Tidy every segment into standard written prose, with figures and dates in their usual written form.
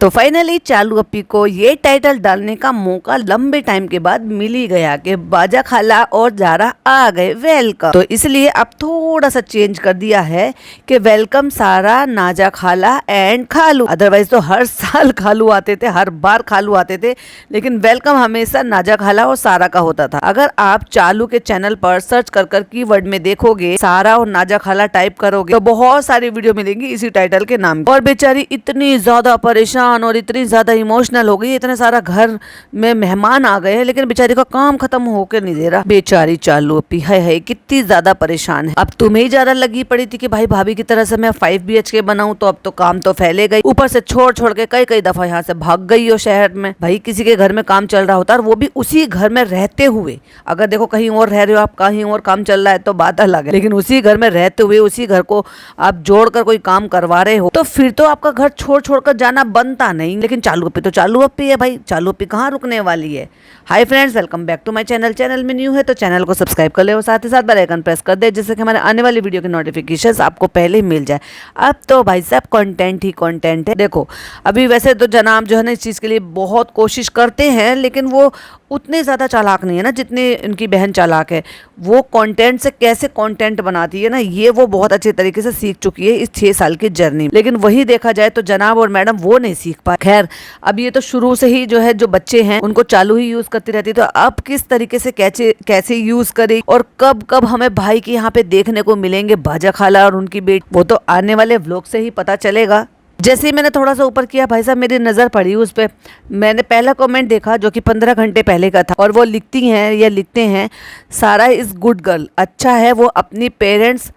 तो फाइनली चालू अप्पी को ये टाइटल डालने का मौका लंबे टाइम के बाद मिल ही गया कि बाजा खाला और जारा आ गए वेलकम। तो इसलिए अब थोड़ा सा चेंज कर दिया है कि वेलकम सारा, नाजा खाला एंड खालू। अदरवाइज तो हर साल खालू आते थे, हर बार खालू आते थे, लेकिन वेलकम हमेशा नाजा खाला और सारा का होता था। अगर आप चालू के चैनल पर सर्च कर कीवर्ड में देखोगे, सारा और नाजा खाला टाइप करोगे तो बहुत सारी वीडियो मिलेंगी इसी टाइटल के नाम। और बेचारी इतनी ज्यादा परेशान और इतनी ज्यादा इमोशनल हो गई, इतने सारा घर में मेहमान आ गए हैं लेकिन बेचारी का काम खत्म होकर नहीं दे रहा। बेचारी चालू अप्पी है कितनी ज्यादा परेशान है। अब तुम्हें ही ज्यादा लगी पड़ी थी कि भाई भाभी की तरह से मैं 5 BHK बनाऊं, तो अब तो काम तो फैले गई, ऊपर से छोड़ के कई दफा यहाँ से भाग गई हो शहर में। भाई किसी के घर में काम चल रहा होता है, वो भी उसी घर में रहते हुए। अगर देखो कहीं और रह रहे हो आप, कहीं और काम चल रहा है तो बात अलग है, लेकिन उसी घर में रहते हुए उसी घर को आप जोड़कर कोई काम करवा रहे हो तो फिर तो आपका घर छोड़ कर जाना बनता नहीं। लेकिन चालू अप्पी तो चालू अप्पी है भाई, चालू अप्पी कहाँ रुकने वाली है। Hi friends, welcome back to my channel. Channel में न्यू है तो चैनल को सब्सक्राइब कर ले और साथ ही साथ बेल आइकन प्रेस कर दे, जिससे कि हमारे आने वाली वीडियो के नोटिफिकेशंस आपको पहले ही मिल जाए। अब तो भाई साहब कंटेंट ही कंटेंट है। देखो अभी वैसे तो जनाब जो है ना इस चीज़ के लिए बहुत कोशिश करते हैं, लेकिन वो उतने ज़्यादा चालाक नहीं है ना जितनी इनकी बहन चालाक है। वो कंटेंट से कैसे कंटेंट बनाती है ना, ये वो बहुत अच्छे तरीके से सीख चुकी है इस 6 साल की जर्नी। लेकिन वही देखा जाए तो जनाब और मैडम वो नहीं सीख पाए। खैर अब ये तो शुरू से ही जो है जो बच्चे हैं उनको चालू ही यूज करती रहती है, तो अब किस तरीके से कैसे यूज करे और कब हमें भाई के यहाँ पे देखने को मिलेंगे बाजा खाला और उनकी बेटी, वो तो आने वाले व्लॉग से ही पता चलेगा। जैसे ही मैंने थोड़ा सा ऊपर किया भाई साहब, मेरी नज़र पड़ी उस पर। मैंने पहला कमेंट देखा जो कि 15 घंटे पहले का था, और वो लिखती हैं या लिखते हैं, सारा इज़ गुड गर्ल। अच्छा है वो अपनी पेरेंट्स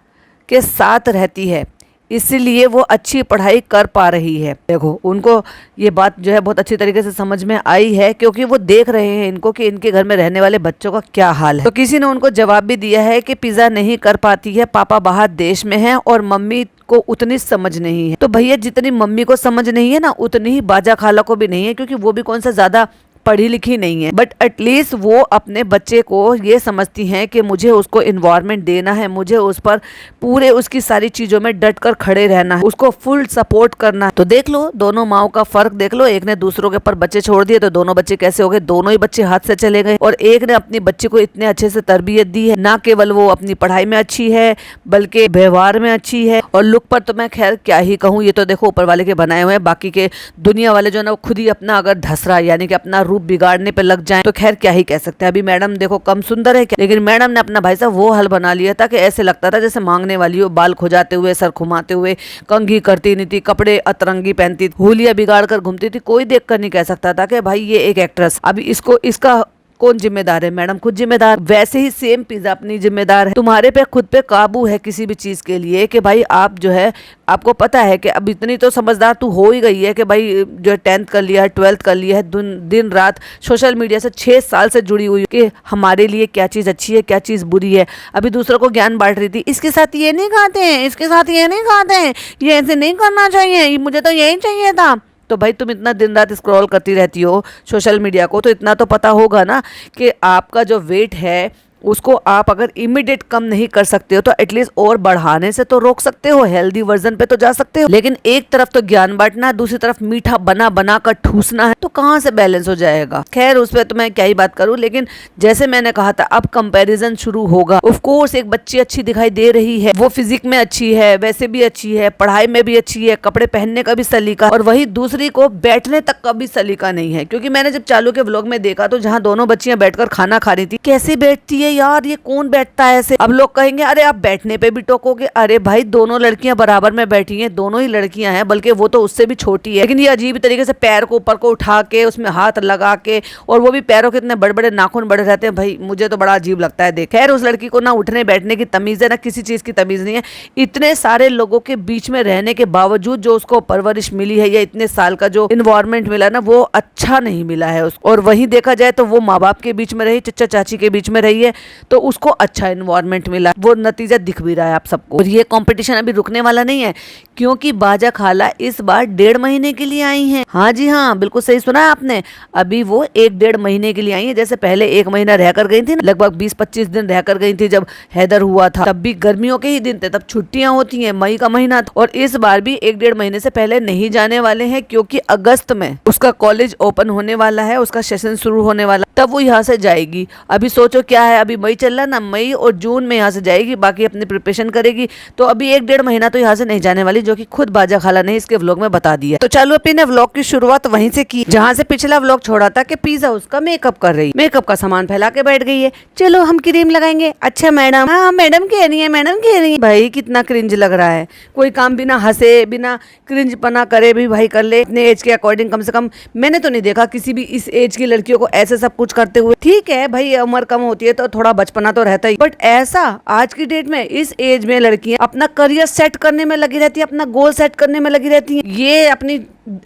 के साथ रहती है, इसलिए वो अच्छी पढ़ाई कर पा रही है। देखो उनको ये बात जो है बहुत अच्छी तरीके से समझ में आई है, क्योंकि वो देख रहे हैं इनको कि इनके घर में रहने वाले बच्चों का क्या हाल है। तो किसी ने उनको जवाब भी दिया है कि पिज़्ज़ा नहीं कर पाती है, पापा बाहर देश में हैं और मम्मी को उतनी समझ नहीं है। तो भैया जितनी मम्मी को समझ नहीं है ना, उतनी ही बाजा खाला को भी नहीं है, क्योंकि वो भी कौन सा ज़्यादा पढ़ी लिखी नहीं है। बट एटलीस्ट वो अपने बच्चे को ये समझती हैं कि मुझे उसको इन्वायरमेंट देना है, मुझे उस पर पूरे उसकी सारी चीज़ों में डट कर खड़े रहना है, उसको फुल सपोर्ट करना है। तो देख लो दोनों माओ का फर्क देख लो, एक ने दूसरों के ऊपर बच्चे छोड़ दिए तो दोनों बच्चे कैसे हो गए, दोनों ही बच्चे हाथ से चले गए। और एक ने अपनी बच्ची को इतने अच्छे से तरबियत दी है, ना केवल वो अपनी पढ़ाई में अच्छी है बल्कि व्यवहार में अच्छी है। और लुक पर तो मैं खैर क्या ही कहूँ, ये तो देखो ऊपर वाले के बनाए हुए हैं, बाकी के दुनिया वाले जो है ना खुद ही अपना अगर धसरा यानी कि अपना रूप बिगाड़ने पे लग जाएं तो खैर क्या ही कह सकते हैं। अभी मैडम देखो कम सुंदर है क्या, लेकिन मैडम ने अपना भाई साहब वो हल बना लिया था कि ऐसे लगता था जैसे मांगने वाली हो, बाल खुजाते हुए, सर घुमाते हुए, कंघी करती नहीं थी, कपड़े अतरंगी पहनती, हुलिया बिगाड़ कर घूमती थी। कोई देख कर नहीं कह सकता था कि भाई ये एक एक्ट्रेस। अभी इसका कौन जिम्मेदार है? मैडम खुद जिम्मेदार। वैसे ही सेम पिज़्ज़ा अपनी जिम्मेदार है। तुम्हारे पे खुद पे काबू है किसी भी चीज़ के लिए कि भाई आप जो है, आपको पता है कि अब इतनी तो समझदार तू हो ही गई है कि भाई जो 10th कर लिया है, 12th कर लिया है, दिन रात सोशल मीडिया से 6 साल से जुड़ी हुई कि हमारे लिए क्या चीज़ अच्छी है, क्या चीज़ बुरी है। अभी दूसरों को ज्ञान बांट रही थी, इसके साथ ये नहीं खाते हैं, इसके साथ ये नहीं खाते हैं, ये ऐसे नहीं करना चाहिए, मुझे तो यही चाहिए था। तो भाई तुम इतना दिन रात स्क्रॉल करती रहती हो सोशल मीडिया को, तो इतना तो पता होगा ना कि आपका जो वेट है उसको आप अगर इमीडिएट कम नहीं कर सकते हो तो एटलीस्ट और बढ़ाने से तो रोक सकते हो, हेल्दी वर्जन पे तो जा सकते हो। लेकिन एक तरफ तो ज्ञान बांटना है, दूसरी तरफ मीठा बना कर ठूसना है, तो कहाँ से बैलेंस हो जाएगा। खैर उस पर तो मैं क्या ही बात करूँ, लेकिन जैसे मैंने कहा था अब कंपैरिजन शुरू होगा। ऑफ कोर्स एक बच्ची अच्छी दिखाई दे रही है, वो फिजिक में अच्छी है, वैसे भी अच्छी है, पढ़ाई में भी अच्छी है, कपड़े पहनने का भी सलीका, और वही दूसरी को बैठने तक का भी सलीका नहीं है। क्योंकि मैंने जब चालू के व्लॉग में देखा तो जहाँ दोनों बच्चियां बैठकर खाना खा रही थी, कैसे बैठती है यार, ये कौन बैठता है ऐसे। अब लोग कहेंगे अरे आप बैठने पे भी टोकोगे, अरे भाई दोनों लड़कियां बराबर में बैठी हैं, दोनों ही लड़कियां हैं, बल्कि वो तो उससे भी छोटी है, लेकिन ये अजीब तरीके से पैर को ऊपर को उठा के उसमें हाथ लगा के, और वो भी पैरों के इतने बड़े बड़े नाखून बड़े रहते हैं, भाई मुझे तो बड़ा अजीब लगता है देख। खैर उस लड़की को ना उठने बैठने की तमीज है ना किसी चीज की तमीज नहीं है। इतने सारे लोगों के बीच में रहने के बावजूद जो उसको परवरिश मिली है या इतने साल का जो इन्वायरमेंट मिला ना, वो अच्छा नहीं मिला है उसको। और वहीं देखा जाए तो वो माँ बाप के बीच में रही, चचा चाची के बीच में रही है, तो उसको अच्छा इन्वायरमेंट मिला, वो नतीजा दिख भी रहा है आप सबको। और ये कंपटीशन अभी रुकने वाला नहीं है, क्योंकि बाजा खाला इस बार 1.5 महीने के लिए आई हैं। हाँ जी हाँ, बिल्कुल सही सुना है आपने। अभी वो 1-1.5 महीने के लिए आई है। जैसे पहले 1 महीना रहकर गई थी, लगभग 20-25 दिन रहकर गई थी जब हैदर हुआ था, तब भी गर्मियों के ही दिन थे, तब छुट्टियां होती हैं, मई का महीना था। और इस बार भी 1-1.5 महीने से पहले नहीं जाने वाले हैं, क्योंकि अगस्त में उसका कॉलेज ओपन होने वाला है, उसका सेशन शुरू होने वाला, तब वो यहाँ से जाएगी। अभी सोचो क्या है, अभी मई चल रहा ना, मई और जून में यहाँ से जाएगी, बाकी अपनी प्रिपरेशन करेगी। तो अभी 1-1.5 महीना तो यहाँ से नहीं जाने वाली, जो कि खुद बाजा खाला ने इसके व्लॉग में बता दिया। तो चालू अपनी ने व्लॉग की शुरुआत वहीं से की, जहाँ से पिछला व्लॉग छोड़ा था कि पिज्जा उसका मेकअप कर रही, मेकअप का सामान फैला के बैठ गई है। चलो हम क्रीम लगाएंगे। अच्छा मैडम, हाँ मैडम कह रही है, मैडम कह रही है। भाई कितना क्रिंज लग रहा है, कोई काम बिना हंसे बिना क्रिंज पना करे भी भाई कर ले, अपने एज के अकॉर्डिंग। कम से कम मैंने तो नहीं देखा किसी भी इस एज की लड़कियों को ऐसे सब कुछ करते हुए। ठीक है भाई, उम्र कम होती है तो थोड़ा बचपना तो रहता ही, बट ऐसा आज की डेट में इस एज में लड़कियां अपना करियर सेट करने में लगी रहती है, अपना गोल सेट करने में लगी रहती है। ये अपनी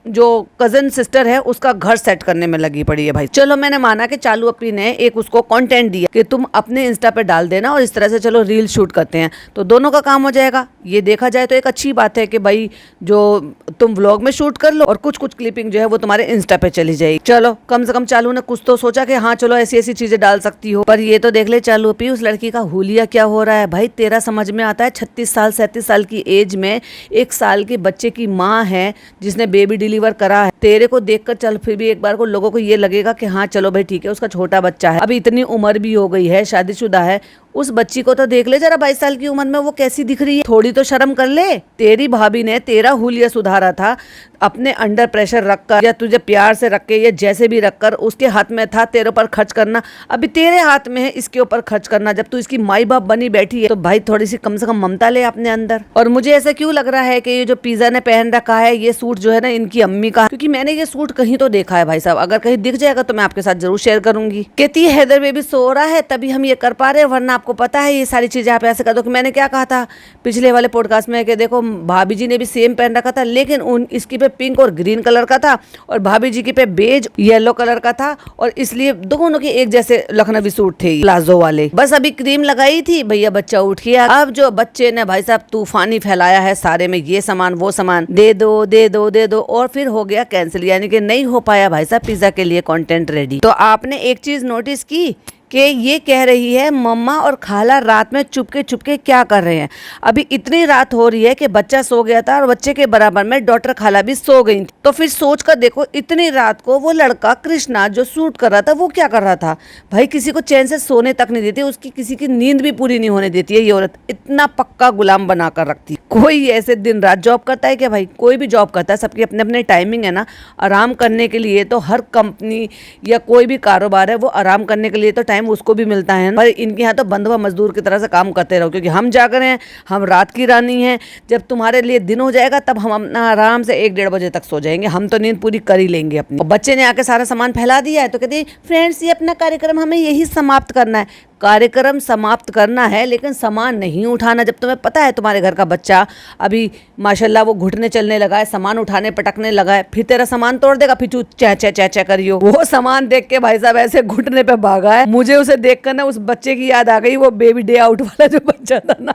जो कजन सिस्टर है उसका घर सेट करने में लगी पड़ी है भाई। चलो मैंने माना कि चालू अपनी ने एक उसको कंटेंट दिया कि तुम अपने इंस्टा पे डाल देना और इस तरह से चलो रील शूट करते हैं, तो दोनों का काम हो जाएगा। ये देखा जाए तो एक अच्छी बात है कि भाई जो तुम व्लॉग में शूट कर लो और कुछ कुछ क्लिपिंग जो है वो तुम्हारे इंस्टा पे चली जाएगी। चलो कम से कम चालू ने कुछ तो सोचा कि हाँ चलो ऐसी ऐसी चीजें डाल सकती हो। पर ये तो देख ले चालू पी, उस लड़की का हुलिया क्या हो रहा है भाई, तेरा समझ में आता है? 36 साल 37 साल की एज में 1 साल के बच्चे की माँ है जिसने बेबी डिलीवर करा है। तेरे को देखकर चल फिर भी एक बार को लोगों को ये लगेगा कि हाँ चलो भाई ठीक है, उसका छोटा बच्चा है, अभी इतनी उम्र भी हो गई है, शादीशुदा है। उस बच्ची को तो देख ले जरा, 22 साल की उम्र में वो कैसी दिख रही है, थोड़ी तो शर्म कर ले। तेरी भाभी ने तेरा हुलिया सुधारा था अपने अंडर प्रेशर रखकर, या तुझे प्यार से रख के, या जैसे भी रखकर, उसके हाथ में था तेरे ऊपर खर्च करना। अभी तेरे हाथ में है इसके ऊपर खर्च करना। जब तू इसकी माई बाप बनी बैठी है तो भाई थोड़ी सी कम से कम ममता ले अपने अंदर। और मुझे ऐसा क्यों लग रहा है कि ये जो पिज्जा ने पहन रखा है ये सूट जो है ना इनकी अम्मी का, क्योंकि मैंने ये सूट कहीं तो देखा है भाई साहब। अगर कहीं दिख जाएगा तो मैं आपके साथ जरूर शेयर करूंगी। कहती है हैदर बेबी सो रहा है तभी हम ये कर पा रहे हैं, वरना आपको पता है ये सारी चीजें आप ऐसे कर दो। कि मैंने क्या कहा था पिछले वाले पॉडकास्ट में कि देखो भाभी जी ने भी सेम पहन रखा था, लेकिन इसकी पे पिंक और ग्रीन कलर का था और भाभी जी की पे बेज येलो कलर का था, और इसलिए दोनों के एक जैसे लखनवी सूट थे प्लाजो वाले। बस अभी क्रीम लगाई थी, भैया बच्चा उठ गया। अब जो बच्चे ने भाई साहब तूफानी फैलाया है सारे में, ये सामान वो सामान दे दो दे दो दे दो, और फिर हो गया कैंसिल, यानी कि नहीं हो पाया भाई साहब पिज्जा के लिए कंटेंट रेडी। तो आपने एक चीज नोटिस की कि ये कह रही है मम्मा और खाला रात में चुपके चुपके क्या कर रहे हैं। अभी इतनी रात हो रही है कि बच्चा सो गया था और बच्चे के बराबर में डॉक्टर खाला भी सो गई थी। तो फिर सोच कर देखो इतनी रात को वो लड़का कृष्णा जो शूट कर रहा था वो क्या कर रहा था भाई। किसी को चैन से सोने तक नहीं देती, उसकी किसी की नींद भी पूरी नहीं होने देती है ये औरत, इतना पक्का गुलाम बना कर रखती। कोई ऐसे दिन रात जॉब करता है क्या भाई? कोई भी जॉब करता है, सबकी अपने अपने टाइमिंग है ना। आराम करने के लिए तो हर कंपनी या कोई भी कारोबार है वो आराम करने के लिए तो उसको भी मिलता है, पर इनके यहाँ तो बंधुआ मजदूर की तरह से काम करते रहो, क्योंकि हम जाग रहे हैं, हम रात की रानी हैं। जब तुम्हारे लिए दिन हो जाएगा तब हम अपना आराम से 1-1.5 बजे तक सो जाएंगे, हम तो नींद पूरी कर ही लेंगे अपनी। और बच्चे ने आके सारा सामान फैला दिया है तो कहते फ्रेंड्स ये अपना कार्यक्रम हमें यही समाप्त करना है। कार्यक्रम समाप्त करना है लेकिन सामान नहीं उठाना। जब तुम्हें पता है तुम्हारे घर का बच्चा अभी माशाल्लाह वो घुटने चलने लगा है, सामान उठाने पटकने लगा है, फिर तेरा सामान तोड़ देगा, फिर तू चह चह चह चह करियो। वो सामान देख के भाई साहब ऐसे घुटने पे भागा है। मुझे उसे देखकर ना उस बच्चे की याद आ गई, वो बेबी डे आउट वाला जो बच्चा था ना।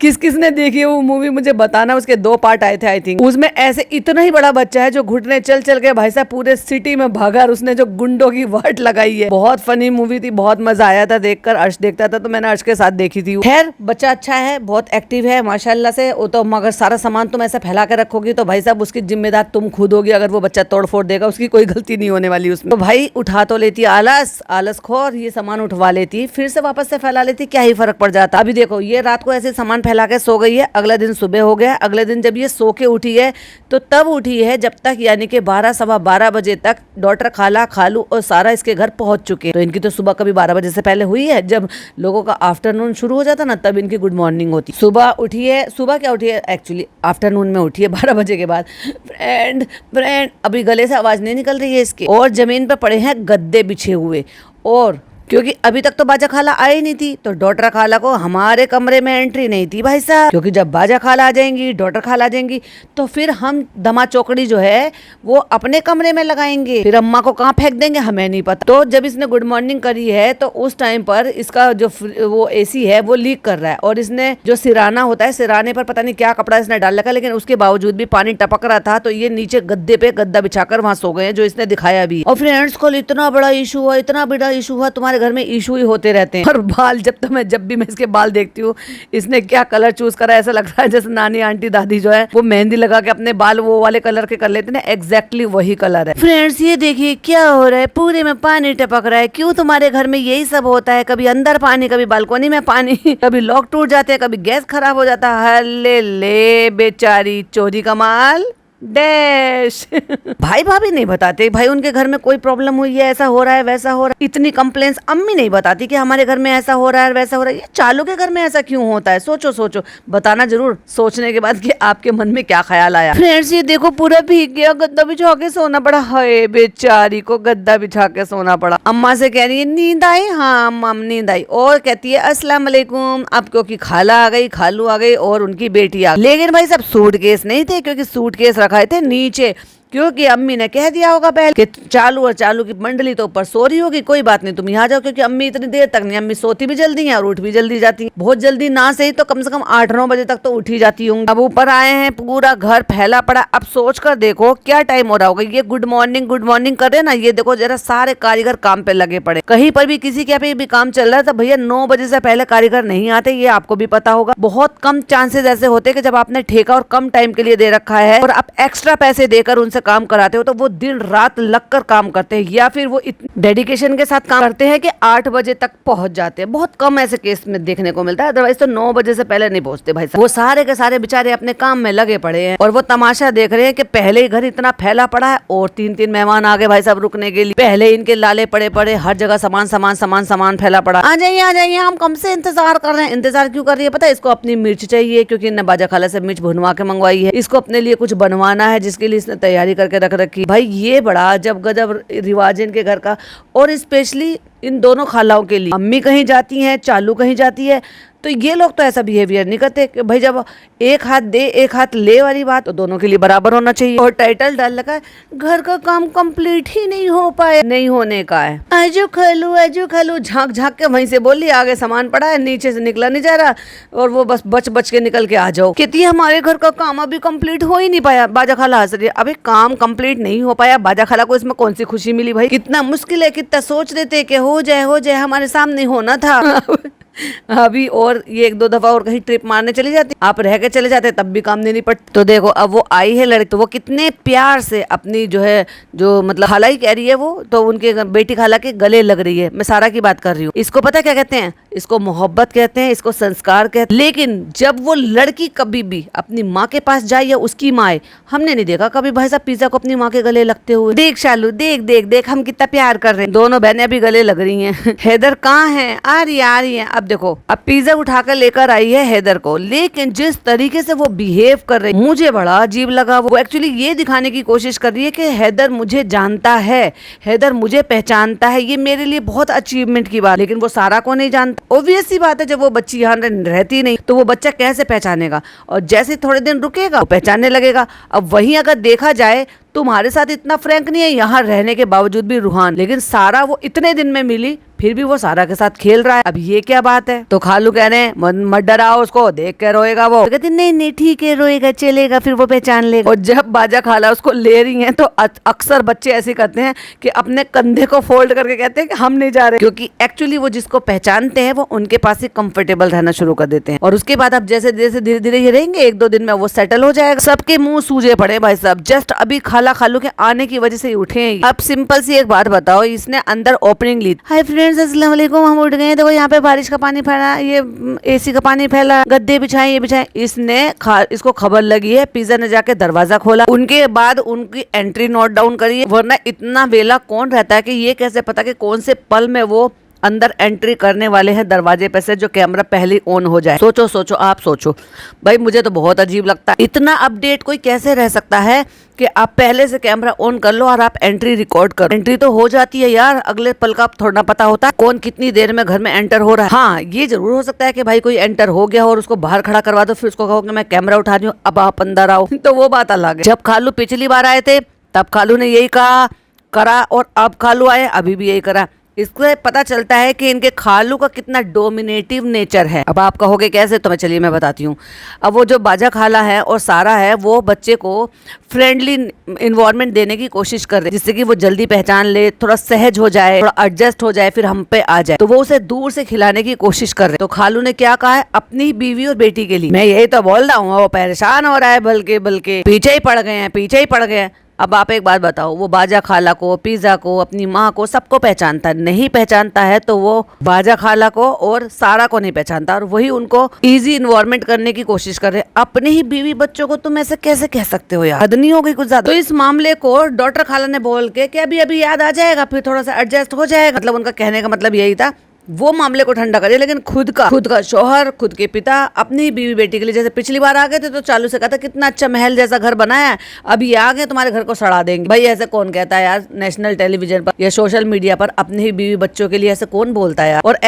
किस किस ने देखी है वो मूवी मुझे बताना, उसके 2 पार्ट आए थे आई थिंक। उसमें ऐसे इतना ही बड़ा बच्चा है जो घुटने चल चल के भाई साहब पूरे सिटी में भागा और उसने जो गुंडों की वाट लगाई है। बहुत फनी मूवी थी, बहुत मजा आया था देखकर। अर्श देखता था तो मैंने अर्श के साथ देखी थी। खैर बच्चा अच्छा है, बहुत एक्टिव है माशाल्लाह से। वो तो मगर सारा सामान तुम ऐसे फैला के रखोगी तो भाई साहब उसकी जिम्मेदार तुम खुद होगी। अगर वो बच्चा तोड़ फोड़ देगा उसकी कोई गलती नहीं होने वाली उसमें। तो भाई उठा तो लेती आलस खोर, ये सामान उठवा लेती फिर से वापस से फैला लेती, क्या ही फर्क पड़ जाता। अभी देखो ये रात को ऐसे सामान फैला के सो गई है, अगले दिन सुबह हो गया। अगले दिन जब ये सो के उठी है तो तब उठी है जब तक यानी कि 12 सवा 12 बजे तक डॉक्टर खाला खालू और सारा इसके घर पहुंच चुके। तो इनकी तो सुबह कभी 12 बजे से पहले हुई है, जब लोगों का आफ्टरनून शुरू हो जाता ना तब इनकी गुड मॉर्निंग होती। सुबह उठी है, सुबह क्या उठी है एक्चुअली आफ्टरनून में उठी है 12 बजे के बाद। फ्रेंड फ्रेंड अभी गले से आवाज नहीं निकल रही है इसके, और जमीन पर पड़े हैं गद्दे बिछे हुए और क्योंकि अभी तक तो बाजा खाला आई नहीं थी, तो डॉटर खाला को हमारे कमरे में एंट्री नहीं थी भाई साहब। क्योंकि जब बाजा खाला आ जाएंगी, डॉटर खाला आ जाएंगी, तो फिर हम दमा चौकड़ी जो है वो अपने कमरे में लगाएंगे, फिर अम्मा को कहाँ फेंक देंगे हमें नहीं पता। तो जब इसने गुड मॉर्निंग करी है तो उस टाइम पर इसका जो वो एसी है वो लीक कर रहा है, और इसने जो सिराना होता है, सिराने पर पता नहीं क्या कपड़ा इसने डाल रखा, लेकिन उसके बावजूद भी पानी टपक रहा था, तो ये नीचे गद्दे पे गद्दा बिछाकर वहां सो गए, जो इसने दिखाया भी। और फ्रेंड्स को इतना बड़ा इशू हुआ, इतना बड़ा इशू हुआ, तुम्हारे घर में इशू ही होते रहते हैं। और बाल जब भी मैं इसके बाल देखती हूँ, इसने क्या कलर चूज करा, ऐसा लगता है जैसे नानी आंटी दादी जो है वो मेहंदी लगा के अपने बाल वो वाले कलर के कर लेते हैं, एग्जैक्टली वही कलर है। फ्रेंड्स ये देखिए क्या हो रहा है, पूरे में पानी टपक रहा है। क्यों तुम्हारे घर में यही सब होता है? कभी अंदर पानी, कभी बालकोनी में पानी, कभी लॉक टूट जाते हैं, कभी गैस खराब हो जाता है। हले ले बेचारी चोरी का माल डैश। भाई भाभी नहीं बताते भाई उनके घर में कोई प्रॉब्लम हुई है, ऐसा हो रहा है वैसा हो रहा है। इतनी कंप्लेंट्स अम्मी नहीं बताती कि हमारे घर में ऐसा हो रहा है वैसा हो रहा है। ये चालू के घर में ऐसा क्यों होता है? सोचो सोचो, बताना जरूर सोचने के बाद कि आपके मन में क्या ख्याल आया। फ्रेंड्स ये देखो पूरा भीग गया, गद्दा बिछा के सोना पड़ा। हाय बेचारी को गद्दा बिछा के सोना पड़ा। अम्मा से कह रही है नींद आई? हाँ अम्मा नींद आई। और कहती है अस्सलाम वालेकुम। अब क्योंकि खाला आ गई, खालू आ गई और उनकी बेटी आ गई। लेकिन भाई सब सूटकेस नहीं थे, क्योंकि सूटकेस रखा थे नीचे, क्योंकि अम्मी ने कह दिया होगा पहले कि चालू और चालू की मंडली तो ऊपर सो रही होगी, कोई बात नहीं तुम यहाँ जाओ। क्योंकि अम्मी इतनी देर तक नहीं, अम्मी सोती भी जल्दी है और उठ भी जल्दी जाती है। बहुत जल्दी ना सही तो कम से कम 8-9 बजे तक तो उठ ही जाती हूँ। अब ऊपर आए हैं, पूरा घर फैला पड़ा। अब सोच कर देखो क्या टाइम हो रहा होगा। ये गुड मॉर्निंग कर रहे ना, ये देखो जरा सारे कारीगर काम पे लगे पड़े। कहीं पर भी किसी के भी काम चल रहा है तो भैया 9 बजे से पहले कारीगर नहीं आते, ये आपको भी पता होगा। बहुत कम चांसेस ऐसे होते हैं कि जब आपने ठेका और कम टाइम के लिए दे रखा है और आप एक्स्ट्रा पैसे देकर उनसे काम कराते हो, तो वो दिन रात लगकर काम करते हैं, या फिर वो डेडिकेशन के साथ काम करते हैं कि 8 बजे तक पहुंच जाते हैं। बहुत कम ऐसे केस में देखने को मिलता है, अदरवाइज तो 9 बजे से पहले नहीं पहुंचते भाई साहब। वो सारे के सारे बेचारे अपने काम में लगे पड़े हैं और वो तमाशा देख रहे हैं कि पहले ही घर इतना फैला पड़ा है और 3-3 मेहमान आ गए भाई साहब रुकने के लिए। पहले इनके लाले पड़े पड़े, हर जगह सामान फैला पड़ा। आ जाइए, हम कम से इंतजार कर रहे हैं। इंतजार क्यों कर रही है पता है? इसको अपनी मिर्च चाहिए, क्योंकि इन्हें बाजा खाला से मिर्च भुनवा के मंगवाई है। इसको अपने लिए कुछ बनवाना है, जिसके लिए इसने तैयारी करके रख रखी। भाई ये बड़ा अजब गजब रिवाज है इनके घर का, और स्पेशली इन दोनों खालाओं के लिए। अम्मी कहीं जाती हैं, चालू कहीं जाती है, तो ये लोग तो ऐसा बिहेवियर नहीं करते कि भाई जब एक हाथ दे एक हाथ ले वाली बात, तो दोनों के लिए बराबर होना चाहिए। और टाइटल डाल रखा है घर का काम कंप्लीट ही नहीं हो पाया, नहीं होने का है। आजो खालू झांक के वहीं से बोली, आगे सामान पड़ा है, नीचे से निकला नहीं जा रहा, और वो बस बच के निकल के आ जाओ। कहती है हमारे घर का काम अभी कंप्लीट हो ही नहीं पाया। बाजा खाला हंस रही है, अभी काम कंप्लीट नहीं हो पाया, बाजा खाला को इसमें कौन सी खुशी मिली भाई? कितना मुश्किल है, कितना सोच रहे थे कि हो जाए, हमारे सामने होना था। अभी और ये 1-2 दफा और कहीं ट्रिप मारने चली जाती, आप रह के चले जाते, तब भी काम नहीं निपट। तो देखो अब वो आई है लड़की, तो वो कितने प्यार से अपनी जो मतलब खाला ही कह रही है वो, तो उनके बेटी खाला के गले लग रही है। मैं सारा की बात कर रही हूँ। इसको पता क्या कहते हैं? इसको मोहब्बत कहते हैं, इसको संस्कार कहते हैं। लेकिन जब वो लड़की कभी भी अपनी माँ के पास जाए या उसकी माँ आए, हमने नहीं देखा कभी भाई साहब पिज्जा को अपनी माँ के गले लगते हुए। देख शालू, देख हम कितना प्यार कर रहे हैं। दोनों बहनें अभी गले लग रही हैं। हैदर कहाँ है? आ रही है। अब देखो, अब पिज्जा उठाकर लेकर आई है हैदर को, लेकिन जिस तरीके से वो बिहेव कर रही मुझे बड़ा अजीब लगा। वो एक्चुअली ये दिखाने की कोशिश कर रही है कि हैदर मुझे जानता है, हैदर मुझे पहचानता है, ये मेरे लिए बहुत अचीवमेंट की बात। लेकिन वो सारा को नहीं जानता। ऑब्वियस सी बात है, जब वो बच्ची यहाँ रहती नहीं तो वो बच्चा कैसे पहचानेगा? और जैसे थोड़े दिन रुकेगा वो पहचानने लगेगा। अब वहीं अगर देखा जाए, तुम्हारे साथ इतना फ्रैंक नहीं है यहाँ रहने के बावजूद भी रूहान, लेकिन सारा वो इतने दिन में मिली फिर भी वो सारा के साथ खेल रहा है। अब ये क्या बात है? तो खालू कह रहे हैं मत डराओ उसको, देख के रोएगा वो। तो कहती नहीं ठीक है, रोएगा चलेगा, फिर वो पहचान लेगा। और जब बाजा खाला उसको ले रही हैं तो अक्सर बच्चे ऐसे करते हैं कि अपने कंधे को फोल्ड करके कहते हैं कि हम नहीं जा रहे, क्योंकि एक्चुअली वो जिसको पहचानते हैं वो उनके पास ही कंफर्टेबल रहना शुरू कर देते हैं। और उसके बाद अब जैसे जैसे धीरे धीरे ये रहेंगे, 1-2 दिन में वो सेटल हो जाएगा। सबके मुंह सूजे पड़े भाई साहब, जस्ट अभी खालू के आने की वजह से उठे हैं। अब सिंपल सी एक बात बताओ, इसने अंदर ओपनिंग ली, हाय फ्रेंड्स अस्सलाम वालेकुम, हम उठ गए, देखो यहाँ पे बारिश का पानी फैला, ये एसी का पानी फैला, गद्दे बिछाए, ये बिछाए। इसको खबर लगी है, पिज्जा ने जाके दरवाजा खोला, उनके बाद उनकी एंट्री नोट डाउन करी है। वरना इतना वेला कौन रहता है कि ये कैसे पता कि कौन से पल में वो अंदर एंट्री करने वाले हैं दरवाजे पे से, जो कैमरा पहले ऑन हो जाए। सोचो सोचो, आप सोचो भाई, मुझे तो बहुत अजीब लगता है। इतना अपडेट कोई कैसे रह सकता है कि आप पहले से कैमरा ऑन कर लो और आप एंट्री रिकॉर्ड करो। एंट्री तो हो जाती है यार, अगले पल का थोड़ा पता होता है कौन कितनी देर में घर में एंटर हो रहा है। हाँ, ये जरूर हो सकता है कि भाई कोई एंटर हो गया और उसको बाहर खड़ा करवा दो, फिर उसको कहो कि मैं कैमरा उठा रही हूँ, अब आप अंदर आओ। तो वो बात अलग है। जब खालू पिछली बार आए थे तब खालू ने यही कहा करा, और अब खालू आए अभी भी यही करा। इससे पता चलता है कि इनके खालू का कितना डोमिनेटिव नेचर है। अब आप कहोगे कैसे, तो चलिए मैं बताती हूँ। अब वो जो बाजा खाला है और सारा है, वो बच्चे को फ्रेंडली इन्वायरमेंट देने की कोशिश कर रहे हैं, जिससे कि वो जल्दी पहचान ले, थोड़ा सहज हो जाए, थोड़ा एडजस्ट हो जाए, फिर हम पे आ जाए। तो वो उसे दूर से खिलाने की कोशिश कर रहे हैं। तो खालू ने क्या कहा है अपनी बीवी और बेटी के लिए, मैं यही तो बोल रहा हूँ, वो परेशान हो रहा है, बल्कि पीछे ही पड़ गए हैं, पीछे ही पड़ गए हैं। अब आप एक बात बताओ, वो बाजा खाला को, पिज्जा को, अपनी माँ को, सबको पहचानता है। नहीं पहचानता है तो वो बाजा खाला को और सारा को नहीं पहचानता, और वही उनको इजी इन्वायरमेंट करने की कोशिश कर रहे हैं। अपने ही बीवी बच्चों को तुम ऐसे कैसे कह सकते हो यार, हद नहीं हो गई कुछ ज्यादा। तो इस मामले को डॉक्टर खाला ने बोल के कि अभी अभी याद आ जाएगा, फिर थोड़ा सा एडजस्ट हो जाएगा, मतलब उनका कहने का मतलब यही था, वो मामले को ठंडा करे। लेकिन खुद का शौहर, खुद के पिता अपनी बीवी बेटी के लिए, जैसे पिछली बार आ गए थे तो चालू से कहा था कितना अच्छा महल जैसा घर बनाया है, अभी आ गए तुम्हारे घर को सड़ा देंगे। भाई ऐसे कौन कहता है यार, नेशनल टेलीविजन पर या सोशल मीडिया पर अपने ही बीवी बच्चों के लिए ऐसे कौन बोलता है यार। और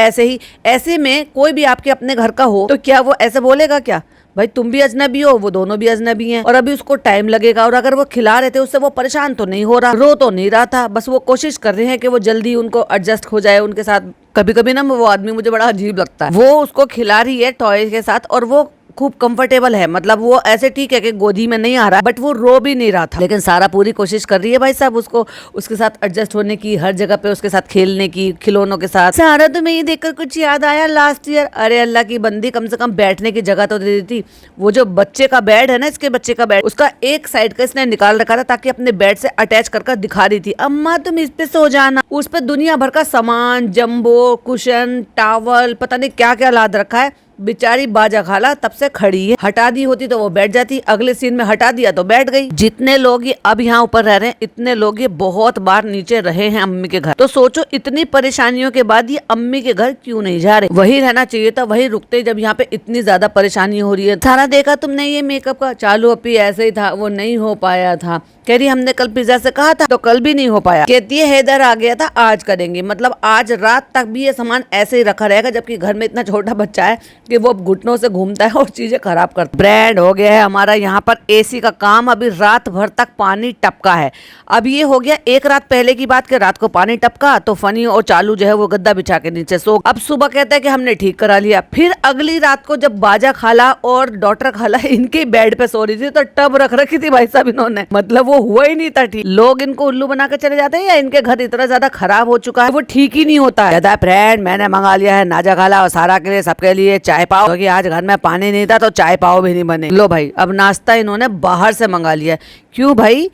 ऐसे में कोई भी आपके अपने घर का हो तो क्या वो ऐसे बोलेगा क्या? भाई तुम भी अजनबी हो, वो दोनों भी अजनबी हैं, और अभी उसको टाइम लगेगा। और अगर वो खिला रहे थे उससे वो परेशान तो नहीं हो रहा, रो तो नहीं रहा था, बस वो कोशिश कर रहे हैं कि वो जल्दी उनको एडजस्ट हो जाए उनके साथ। कभी कभी ना वो आदमी मुझे बड़ा अजीब लगता है, वो उसको खिला रही है टॉय के साथ और वो खूब कंफर्टेबल है, मतलब वो ऐसे ठीक है कि गोदी में नहीं आ रहा, बट वो रो भी नहीं रहा था। लेकिन सारा पूरी कोशिश कर रही है भाई साहब उसको, उसके साथ एडजस्ट होने की, हर जगह पे उसके साथ खेलने की, खिलौनों के साथ। सारा तुम्हें ये देखकर कुछ याद आया लास्ट ईयर? अरे अल्लाह की बंदी, कम से कम बैठने की जगह तो दे देती। वो जो बच्चे का बेड है ना, इसके बच्चे का बेड, उसका एक साइड का इसने निकाल रखा था ताकि अपने बेड से अटैच कर दिखा रही थी, अम्मा तुम इस पे सो जाना। उस पे दुनिया भर का सामान, जम्बो कुशन, टावल, पता नहीं क्या क्या लाद रखा है। बेचारी बाजा खाला तब से खड़ी है, हटा दी होती तो वो बैठ जाती, अगले सीन में हटा दिया तो बैठ गई। जितने लोग ये अब यहाँ ऊपर रह रहे हैं, इतने लोग ये बहुत बार नीचे रहे हैं अम्मी के घर। तो सोचो इतनी परेशानियों के बाद ये अम्मी के घर क्यों नहीं जा रहे? वही रहना चाहिए था, वही रुकते, जब यहाँ पे इतनी ज्यादा परेशानी हो रही है। सारा देखा तुमने ये मेकअप का चालू अपी ऐसे ही था, वो नहीं हो पाया था। कह रही हमने कल पिज्जा से कहा था तो कल भी नहीं हो पाया। कहती है हैदर आ गया था, आज करेंगे, मतलब आज रात तक भी ये सामान ऐसे ही रखा रहेगा, जबकि घर में इतना छोटा बच्चा है कि वो घुटनों से घूमता है और चीजें खराब करता है। ब्रांड हो गया है हमारा यहाँ पर एसी का काम, अभी रात भर तक पानी टपका है। अब ये हो गया एक रात पहले की बात कि रात को पानी टपका तो फनी और चालू जो है वो गद्दा बिछा के नीचे सो। अब सुबह कहता है कि हमने ठीक करा लिया। फिर अगली रात को जब बाजा खाला और डॉक्टर खाला इनके बेड पे सो रही थी तो टब रख रखी थी भाई साहब इन्होंने, मतलब वो हुआ ही नहीं था ठीक। लोग इनको उल्लू बना के चले जाते हैं या इनके घर इतना ज्यादा खराब हो चुका है वो ठीक ही नहीं होता है। फ्रेंड मैंने मंगा लिया है नाजा खाला और सारा के लिए, सबके लिए चाय पाव, क्योंकि आज घर में पानी नहीं था तो चाय पाव भी नहीं बने। लो भाई, अब नाश्ता इन्होंने बाहर से मंगा लिया। क्यों भाई?